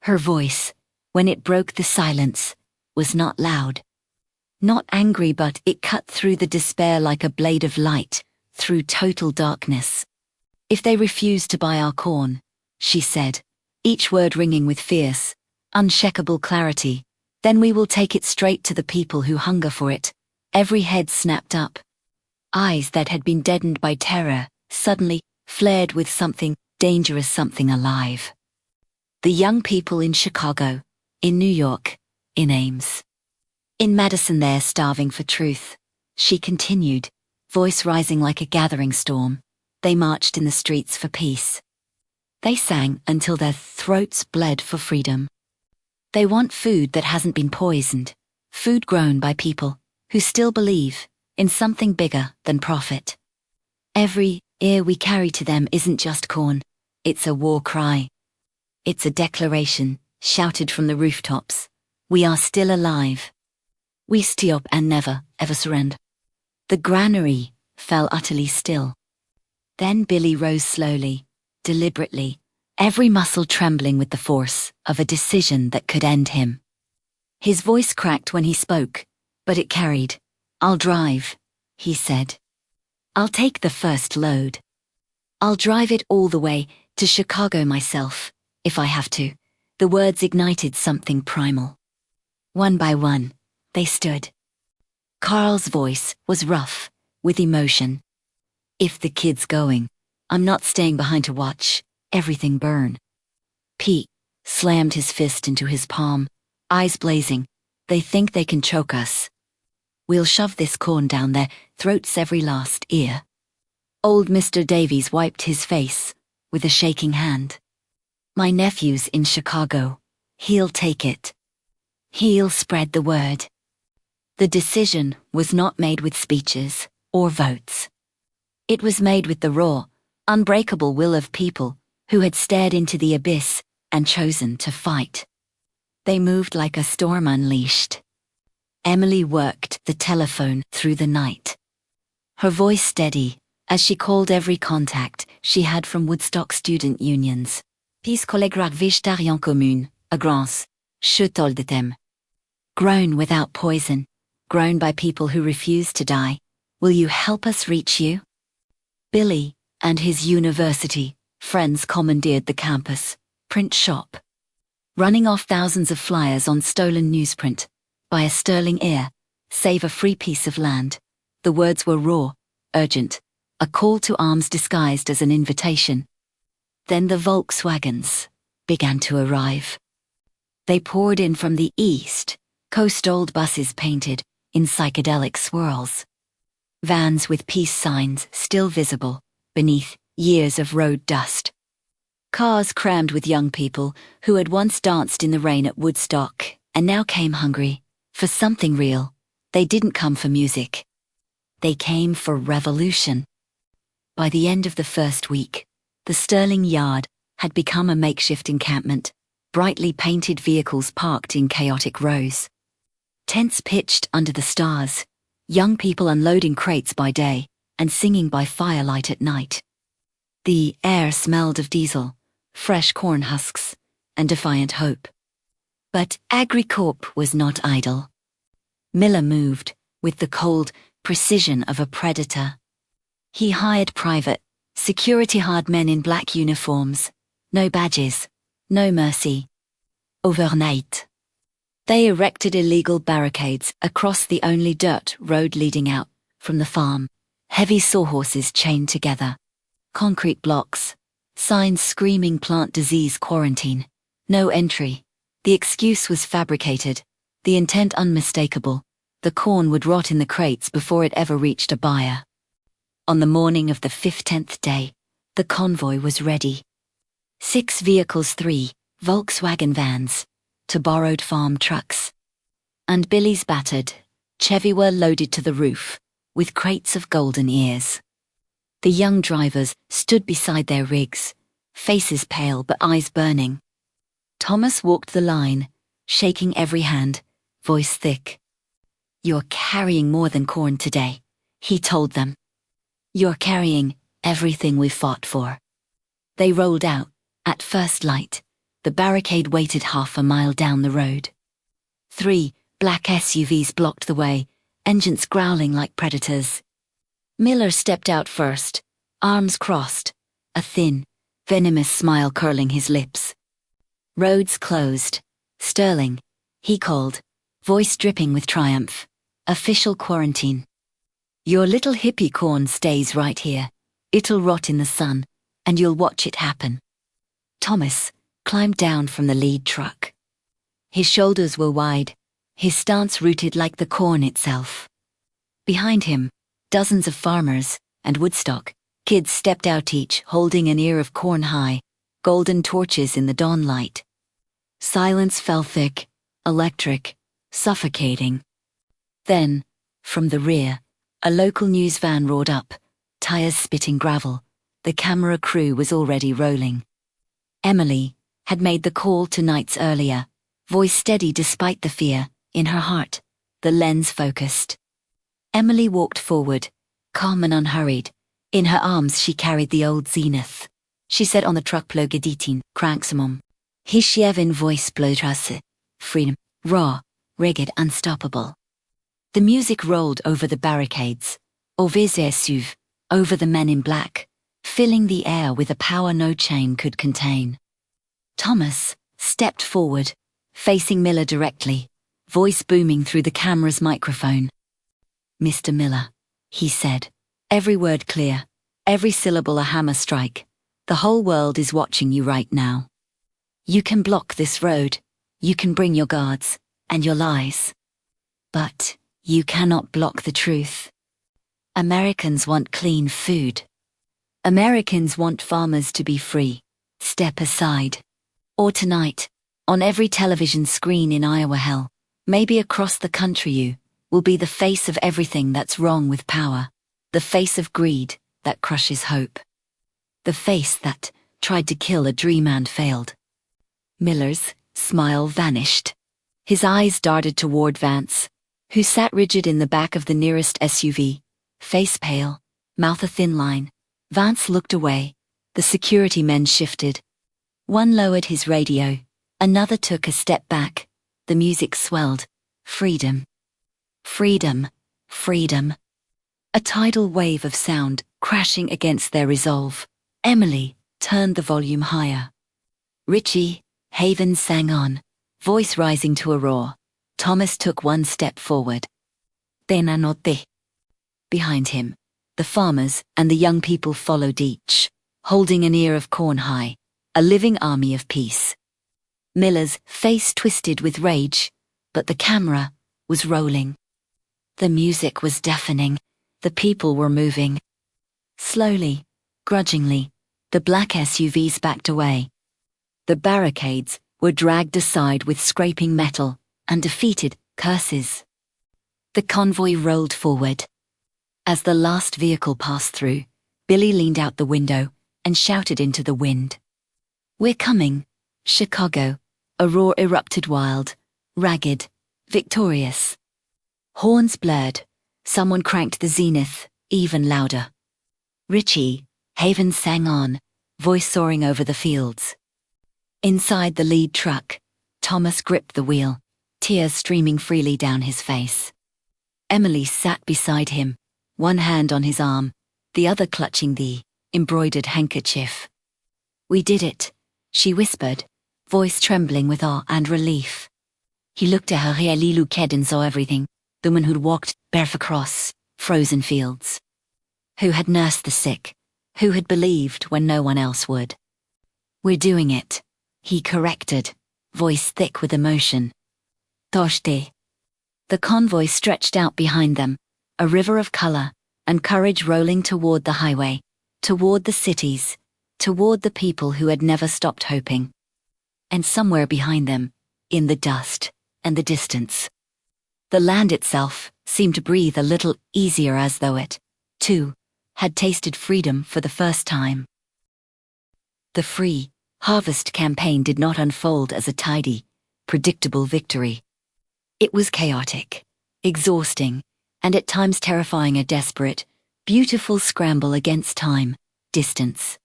Her voice, when it broke the silence, was not loud. Not angry, but it cut through the despair like a blade of light, through total darkness. If they refuse to buy our corn, she said, each word ringing with fierce, unshakable clarity, then we will take it straight to the people who hunger for it. Every head snapped up. Eyes that had been deadened by terror suddenly flared with something dangerous, something alive. The young people in Chicago, in New York, in Ames, in Madison, they're starving for truth, she continued, voice rising like a gathering storm. They marched in the streets for peace. They sang until their throats bled for freedom. They want food that hasn't been poisoned, food grown by people who still believe in something bigger than profit. Every ear we carry to them isn't just corn, it's a war cry. It's a declaration, shouted from the rooftops. We are still alive. We stop and never, ever surrender. The granary fell utterly still. Then Billy rose slowly, deliberately, every muscle trembling with the force of a decision that could end him. His voice cracked when he spoke, but it carried. "I'll drive," he said. "I'll take the first load. I'll drive it all the way to Chicago myself, if I have to." The words ignited something primal. One by one, they stood. Carl's voice was rough, with emotion. "If the kid's going, I'm not staying behind to watch everything burn." Pete slammed his fist into his palm, eyes blazing. "They think they can choke us. We'll shove this corn down their throats every last ear." Old Mr. Davies wiped his face with a shaking hand. "My nephew's in Chicago. He'll take it. He'll spread the word." The decision was not made with speeches or votes. It was made with the raw, unbreakable will of people who had stared into the abyss and chosen to fight. They moved like a storm unleashed. Emily worked the telephone through the night. Her voice steady as she called every contact she had from Woodstock student unions. "Pis collègues végétariens communes, à grance, je told them. Grown without poison, grown by people who refuse to die. Will you help us reach you?" Billy and his university friends commandeered the campus print shop, running off thousands of flyers on stolen newsprint. "Buy a sterling ear, save a free piece of land." The words were raw, urgent, a call to arms disguised as an invitation. Then the Volkswagens began to arrive. They poured in from the east, coast-old buses painted in psychedelic swirls. Vans with peace signs still visible beneath years of road dust. Cars crammed with young people who had once danced in the rain at Woodstock and now came hungry for something real. They didn't come for music. They came for revolution. By the end of the first week, the Sterling Yard had become a makeshift encampment, brightly painted vehicles parked in chaotic rows. Tents pitched under the stars, young people unloading crates by day and singing by firelight at night. The air smelled of diesel, fresh corn husks, and defiant hope. But Agri-Corp was not idle. Miller moved with the cold precision of a predator. He hired private, security-hard men in black uniforms. No badges, no mercy. Overnight. They erected illegal barricades across the only dirt road leading out from the farm. Heavy sawhorses chained together. Concrete blocks. Signs screaming plant disease quarantine. No entry. The excuse was fabricated. The intent unmistakable. The corn would rot in the crates before it ever reached a buyer. On the morning of the 15th day, the convoy was ready. 6 vehicles, 3 Volkswagen vans, 2 borrowed farm trucks. And Billy's battered Chevy were loaded to the roof with crates of golden ears. The young drivers stood beside their rigs, faces pale but eyes burning. Thomas walked the line, shaking every hand, voice thick. "You're carrying more than corn today," he told them. "You're carrying everything we fought for." They rolled out, at first light. The barricade waited half a mile down the road. 3 black SUVs blocked the way, engines growling like predators. Miller stepped out first, arms crossed, a thin, venomous smile curling his lips. "Roads closed. Sterling," he called, voice dripping with triumph. "Official quarantine. Your little hippie corn stays right here. It'll rot in the sun, and you'll watch it happen." Thomas climbed down from the lead truck. His shoulders were wide, his stance rooted like the corn itself. Behind him, dozens of farmers and Woodstock kids stepped out, each holding an ear of corn high, golden torches in the dawn light. Silence fell thick, electric, suffocating. Then, from the rear, a local news van roared up, tires spitting gravel. The camera crew was already rolling. Emily had made the call 2 nights earlier, voice steady despite the fear in her heart, the lens focused. Emily walked forward, calm and unhurried. In her arms she carried the old Zenith. She said on the truck plugeditin, cranksumum. Hishevin voice blowtrasse. Freedom. Raw, rigid, unstoppable. The music rolled over the barricades, over the men in black, filling the air with a power no chain could contain. Thomas stepped forward, facing Miller directly, voice booming through the camera's microphone. "Mr. Miller," he said, every word clear, every syllable a hammer strike. "The whole world is watching you right now. You can block this road, you can bring your guards and your lies. But you cannot block the truth. Americans want clean food. Americans want farmers to be free. Step aside. Or tonight, on every television screen in Iowa, hell, maybe across the country, you will be the face of everything that's wrong with power, the face of greed that crushes hope, the face that tried to kill a dream and failed." Miller's smile vanished. His eyes darted toward Vance, who sat rigid in the back of the nearest SUV, face pale, mouth a thin line. Vance looked away. The security men shifted. One lowered his radio, another took a step back. The music swelled. Freedom. Freedom. Freedom. A tidal wave of sound crashing against their resolve. Emily turned the volume higher. Richie Haven sang on, voice rising to a roar. Thomas took one step forward. "Tena notte." Behind him, the farmers and the young people followed, each holding an ear of corn high, a living army of peace. Miller's face twisted with rage, but the camera was rolling. The music was deafening. The people were moving. Slowly, grudgingly, the black SUVs backed away. The barricades were dragged aside with scraping metal and defeated curses. The convoy rolled forward. As the last vehicle passed through, Billy leaned out the window and shouted into the wind. "We're coming, Chicago." A roar erupted, wild, ragged, victorious. Horns blared. Someone cranked the zenith even louder. Richie Haven sang on, voice soaring over the fields. Inside the lead truck, Thomas gripped the wheel, tears streaming freely down his face. Emily sat beside him, one hand on his arm, the other clutching the embroidered handkerchief. "We did it," she whispered, voice trembling with awe and relief. He looked at her, really looked and saw everything, the woman who'd walked barefoot across frozen fields, who had nursed the sick, who had believed when no one else would. "We're doing it," he corrected, voice thick with emotion. "Toshte." The convoy stretched out behind them, a river of color and courage rolling toward the highway, toward the cities, toward the people who had never stopped hoping. And somewhere behind them, in the dust and the distance, the land itself seemed to breathe a little easier, as though it, too, had tasted freedom for the first time. The Free Harvest campaign did not unfold as a tidy, predictable victory. It was chaotic, exhausting, and at times terrifying, a desperate, beautiful scramble against time, distance,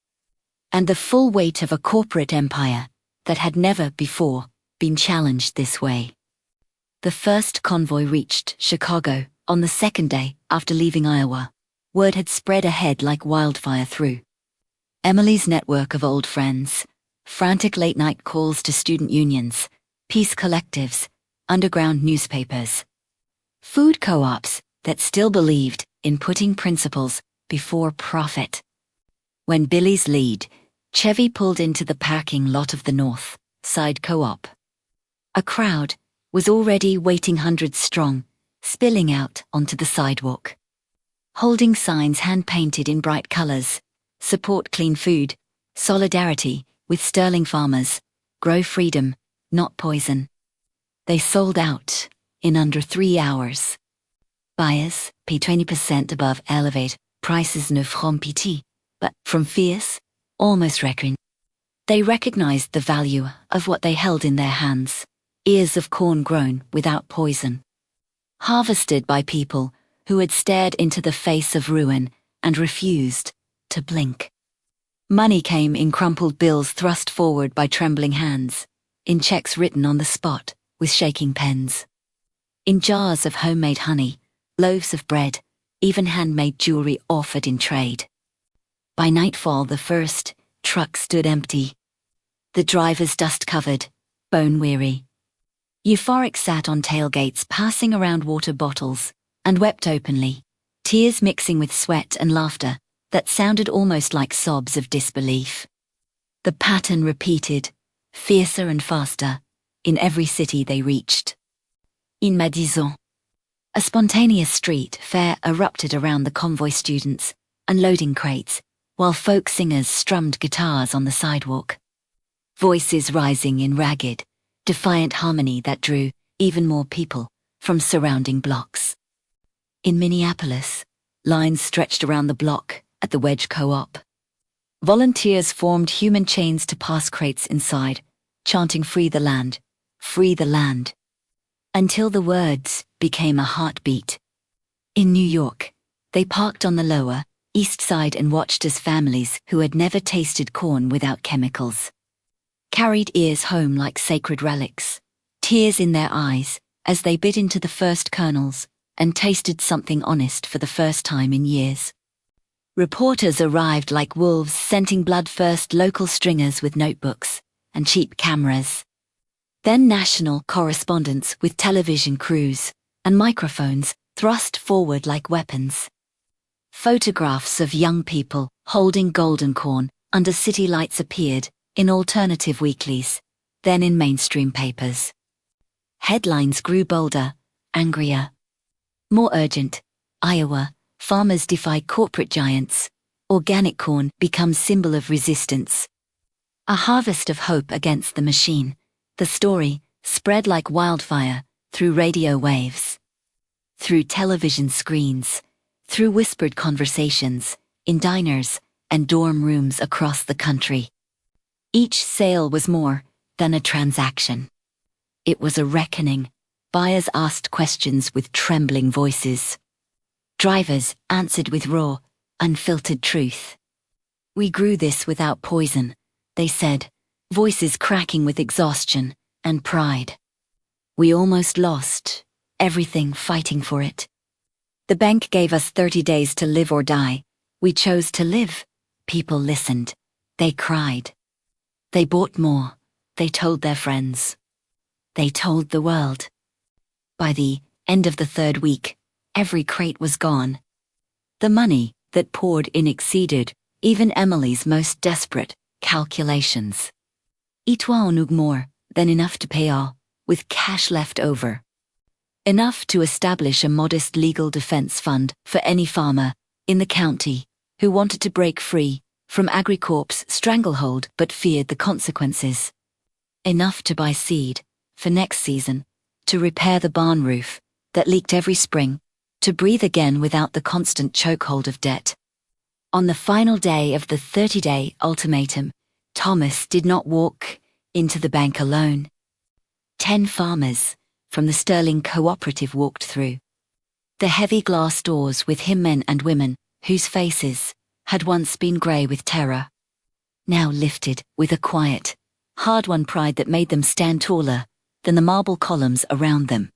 and the full weight of a corporate empire that had never before been challenged this way. The first convoy reached Chicago on the second day after leaving Iowa. Word had spread ahead like wildfire through Emily's network of old friends, frantic late-night calls to student unions, peace collectives, underground newspapers, food co-ops that still believed in putting principles before profit. When Billy's lead Chevy pulled into the parking lot of the North Side Co-op, a crowd was already waiting, hundreds strong, spilling out onto the sidewalk, holding signs hand-painted in bright colors: support clean food, solidarity with sterling farmers, grow freedom, not poison. They sold out in under 3 hours. Buyers pay 20% above elevate prices, ne from pity, but from fierce, almost reckon. They recognized the value of what they held in their hands: ears of corn grown without poison, harvested by people who had stared into the face of ruin and refused to blink. Money came in crumpled bills thrust forward by trembling hands, in checks written on the spot with shaking pens. In jars of homemade honey, loaves of bread, even handmade jewelry offered in trade. By nightfall, the first truck stood empty. The drivers dust-covered, bone-weary. Euphoric sat on tailgates, passing around water bottles, and wept openly, tears mixing with sweat and laughter that sounded almost like sobs of disbelief. The pattern repeated, fiercer and faster, in every city they reached. In Madison, a spontaneous street fair erupted around the convoy students, unloading crates, while folk singers strummed guitars on the sidewalk. Voices rising in ragged, defiant harmony that drew even more people from surrounding blocks. In Minneapolis, lines stretched around the block at the Wedge Co-op. Volunteers formed human chains to pass crates inside, chanting "Free the land, free the land," until the words became a heartbeat. In New York, they parked on the Lower East Side and watched as families who had never tasted corn without chemicals carried ears home like sacred relics, tears in their eyes as they bit into the first kernels and tasted something honest for the first time in years. Reporters arrived like wolves, scenting bloodthirst local stringers with notebooks and cheap cameras. Then national correspondents with television crews and microphones thrust forward like weapons. Photographs of young people holding golden corn under city lights appeared in alternative weeklies, then in mainstream papers. Headlines grew bolder, angrier. More urgent, Iowa, farmers defy corporate giants. Organic corn becomes symbol of resistance. A harvest of hope against the machine. The story spread like wildfire through radio waves, through television screens, through whispered conversations, in diners and dorm rooms across the country. Each sale was more than a transaction. It was a reckoning. Buyers asked questions with trembling voices. Drivers answered with raw, unfiltered truth. "We grew this without poison," they said, voices cracking with exhaustion and pride. "We almost lost everything fighting for it. The bank gave us 30 days to live or die. We chose to live." People listened. They cried. They bought more. They told their friends. They told the world. By the end of the third week, every crate was gone. The money that poured in exceeded even Emily's most desperate calculations. Itwa onug more than enough to pay all, with cash left over. Enough to establish a modest legal defense fund for any farmer in the county who wanted to break free from Agri-Corp's stranglehold but feared the consequences. Enough to buy seed for next season, to repair the barn roof that leaked every spring, to breathe again without the constant chokehold of debt. On the final day of the 30-day ultimatum, Thomas did not walk into the bank alone. 10 farmers from the Sterling Cooperative walked through. The heavy glass doors with him, men and women whose faces had once been grey with terror, now lifted with a quiet, hard-won pride that made them stand taller than the marble columns around them.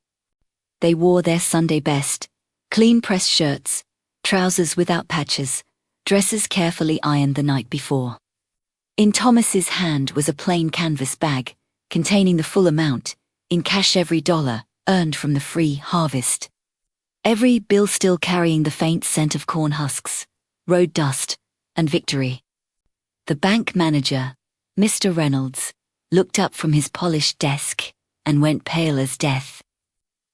They wore their Sunday best, clean-pressed shirts, trousers without patches, dresses carefully ironed the night before. In Thomas's hand was a plain canvas bag containing the full amount, in cash every dollar earned from the free harvest. Every bill still carrying the faint scent of corn husks, road dust, and victory. The bank manager, Mr. Reynolds, looked up from his polished desk and went pale as death.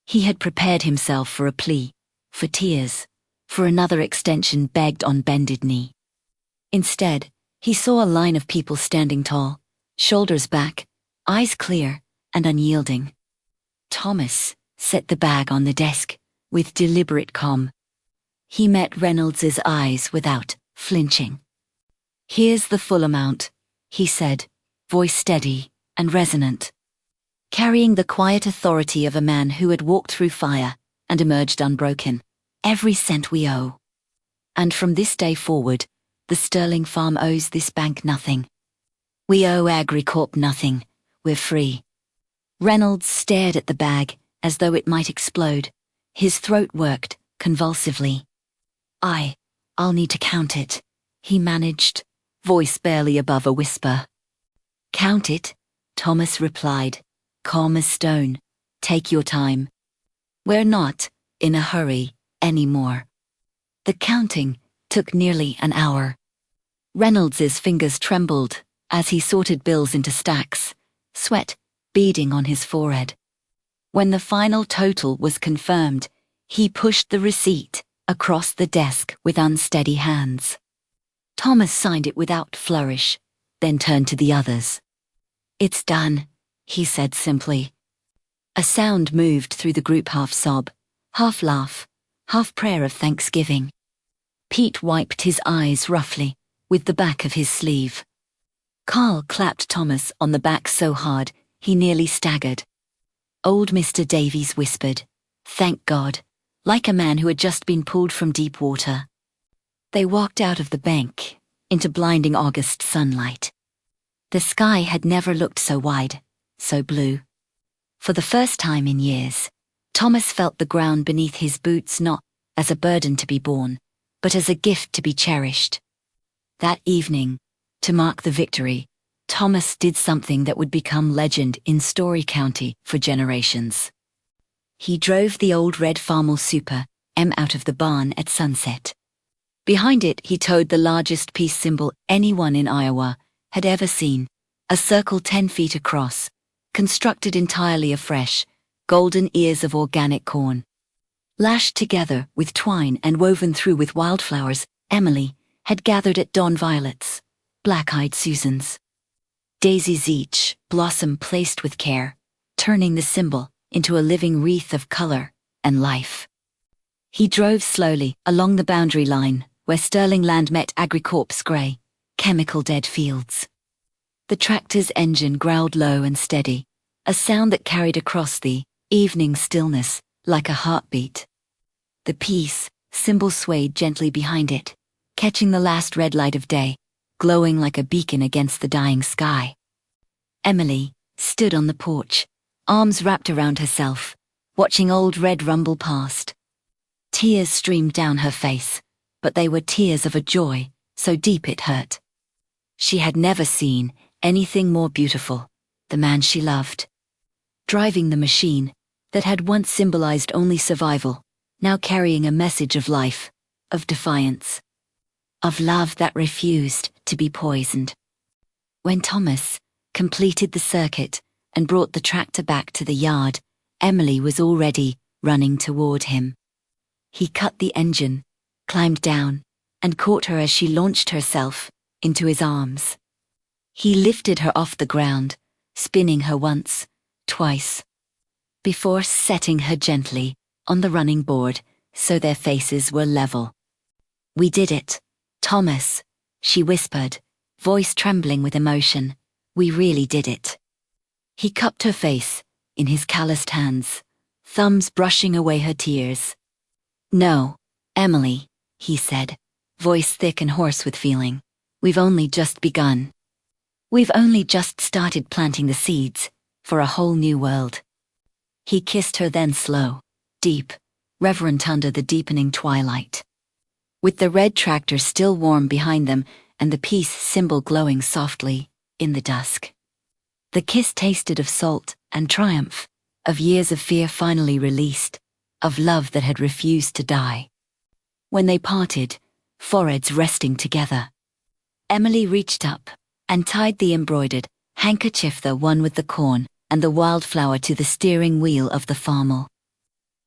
He had prepared himself for a plea, for tears, for another extension begged on bended knee. Instead, he saw a line of people standing tall, shoulders back, eyes clear and unyielding. Thomas set the bag on the desk with deliberate calm. He met Reynolds's eyes without flinching. "Here's the full amount," he said, voice steady and resonant, carrying the quiet authority of a man who had walked through fire and emerged unbroken. "Every cent we owe. And from this day forward, the Sterling farm owes this bank nothing. We owe Agri-Corp nothing. We're free." Reynolds stared at the bag, as though it might explode. His throat worked convulsively. I'll need to count it, he managed, voice barely above a whisper. Count it, Thomas replied, calm as stone. Take your time. We're not in a hurry anymore. The counting took nearly an hour. Reynolds's fingers trembled as he sorted bills into stacks, sweat beading on his forehead. When the final total was confirmed, he pushed the receipt across the desk with unsteady hands. Thomas signed it without flourish, then turned to the others. It's done, he said simply. A sound moved through the group, half sob, half laugh, half prayer of thanksgiving. Pete wiped his eyes roughly with the back of his sleeve. Carl clapped Thomas on the back so hard he nearly staggered. Old Mr. Davies whispered, "Thank God," like a man who had just been pulled from deep water. They walked out of the bank into blinding August sunlight. The sky had never looked so wide, so blue. For the first time in years, Thomas felt the ground beneath his boots not as a burden to be borne, but as a gift to be cherished. That evening, to mark the victory, Thomas did something that would become legend in Story County for generations. He drove the old red Farmer Super M out of the barn at sunset. Behind it, he towed the largest peace symbol anyone in Iowa had ever seen, a circle 10 feet across, constructed entirely of fresh, golden ears of organic corn. Lashed together with twine and woven through with wildflowers, Emily had gathered at dawn violets, black-eyed Susans. Daisies each, blossom placed with care, turning the symbol into a living wreath of color and life. He drove slowly along the boundary line where Sterling land met Agri-Corp's grey, chemical-dead fields. The tractor's engine growled low and steady, a sound that carried across the evening stillness like a heartbeat. The peace symbol swayed gently behind it, catching the last red light of day, glowing like a beacon against the dying sky. Emily stood on the porch, arms wrapped around herself, watching old red rumble past. Tears streamed down her face, but they were tears of a joy so deep it hurt. She had never seen anything more beautiful, the man she loved. Driving the machine that had once symbolized only survival, now carrying a message of life, of defiance, of love that refused to be poisoned. When Thomas completed the circuit and brought the tractor back to the yard, Emily was already running toward him. He cut the engine, climbed down, and caught her as she launched herself into his arms. He lifted her off the ground, spinning her once, twice, before setting her gently on the running board so their faces were level. "We did it, Thomas," she whispered, voice trembling with emotion. "We really did it." He cupped her face in his calloused hands, thumbs brushing away her tears. "No, Emily," he said, voice thick and hoarse with feeling. "We've only just begun. We've only just started planting the seeds for a whole new world." He kissed her then slow, deep, reverent under the deepening twilight. With the red tractor still warm behind them and the peace symbol glowing softly in the dusk. The kiss tasted of salt and triumph, of years of fear finally released, of love that had refused to die. When they parted, foreheads resting together, Emily reached up and tied the embroidered handkerchief, the one with the corn and the wildflower, to the steering wheel of the farmer.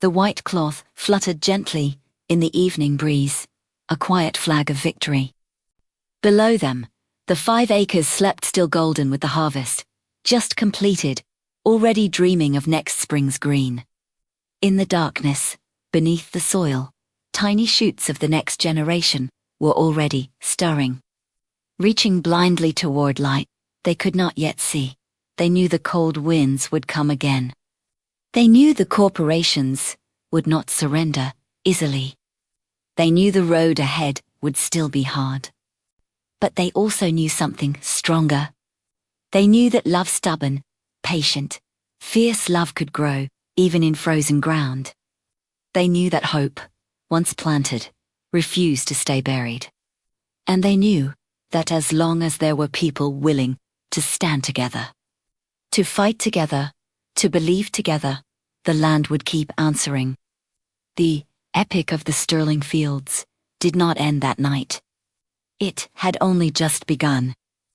The white cloth fluttered gently in the evening breeze, a quiet flag of victory. Below them, the 5 acres slept still golden with the harvest, just completed, already dreaming of next spring's green. In the darkness, beneath the soil, tiny shoots of the next generation were already stirring. Reaching blindly toward light they could not yet see, they knew the cold winds would come again. They knew the corporations would not surrender easily. They knew the road ahead would still be hard. But they also knew something stronger. They knew that love, stubborn, patient, fierce love, could grow even in frozen ground. They knew that hope, once planted, refused to stay buried. And they knew that as long as there were people willing to stand together, to fight together, to believe together, the land would keep answering. The epic of the sterling fields did not end that night. It had only just begun.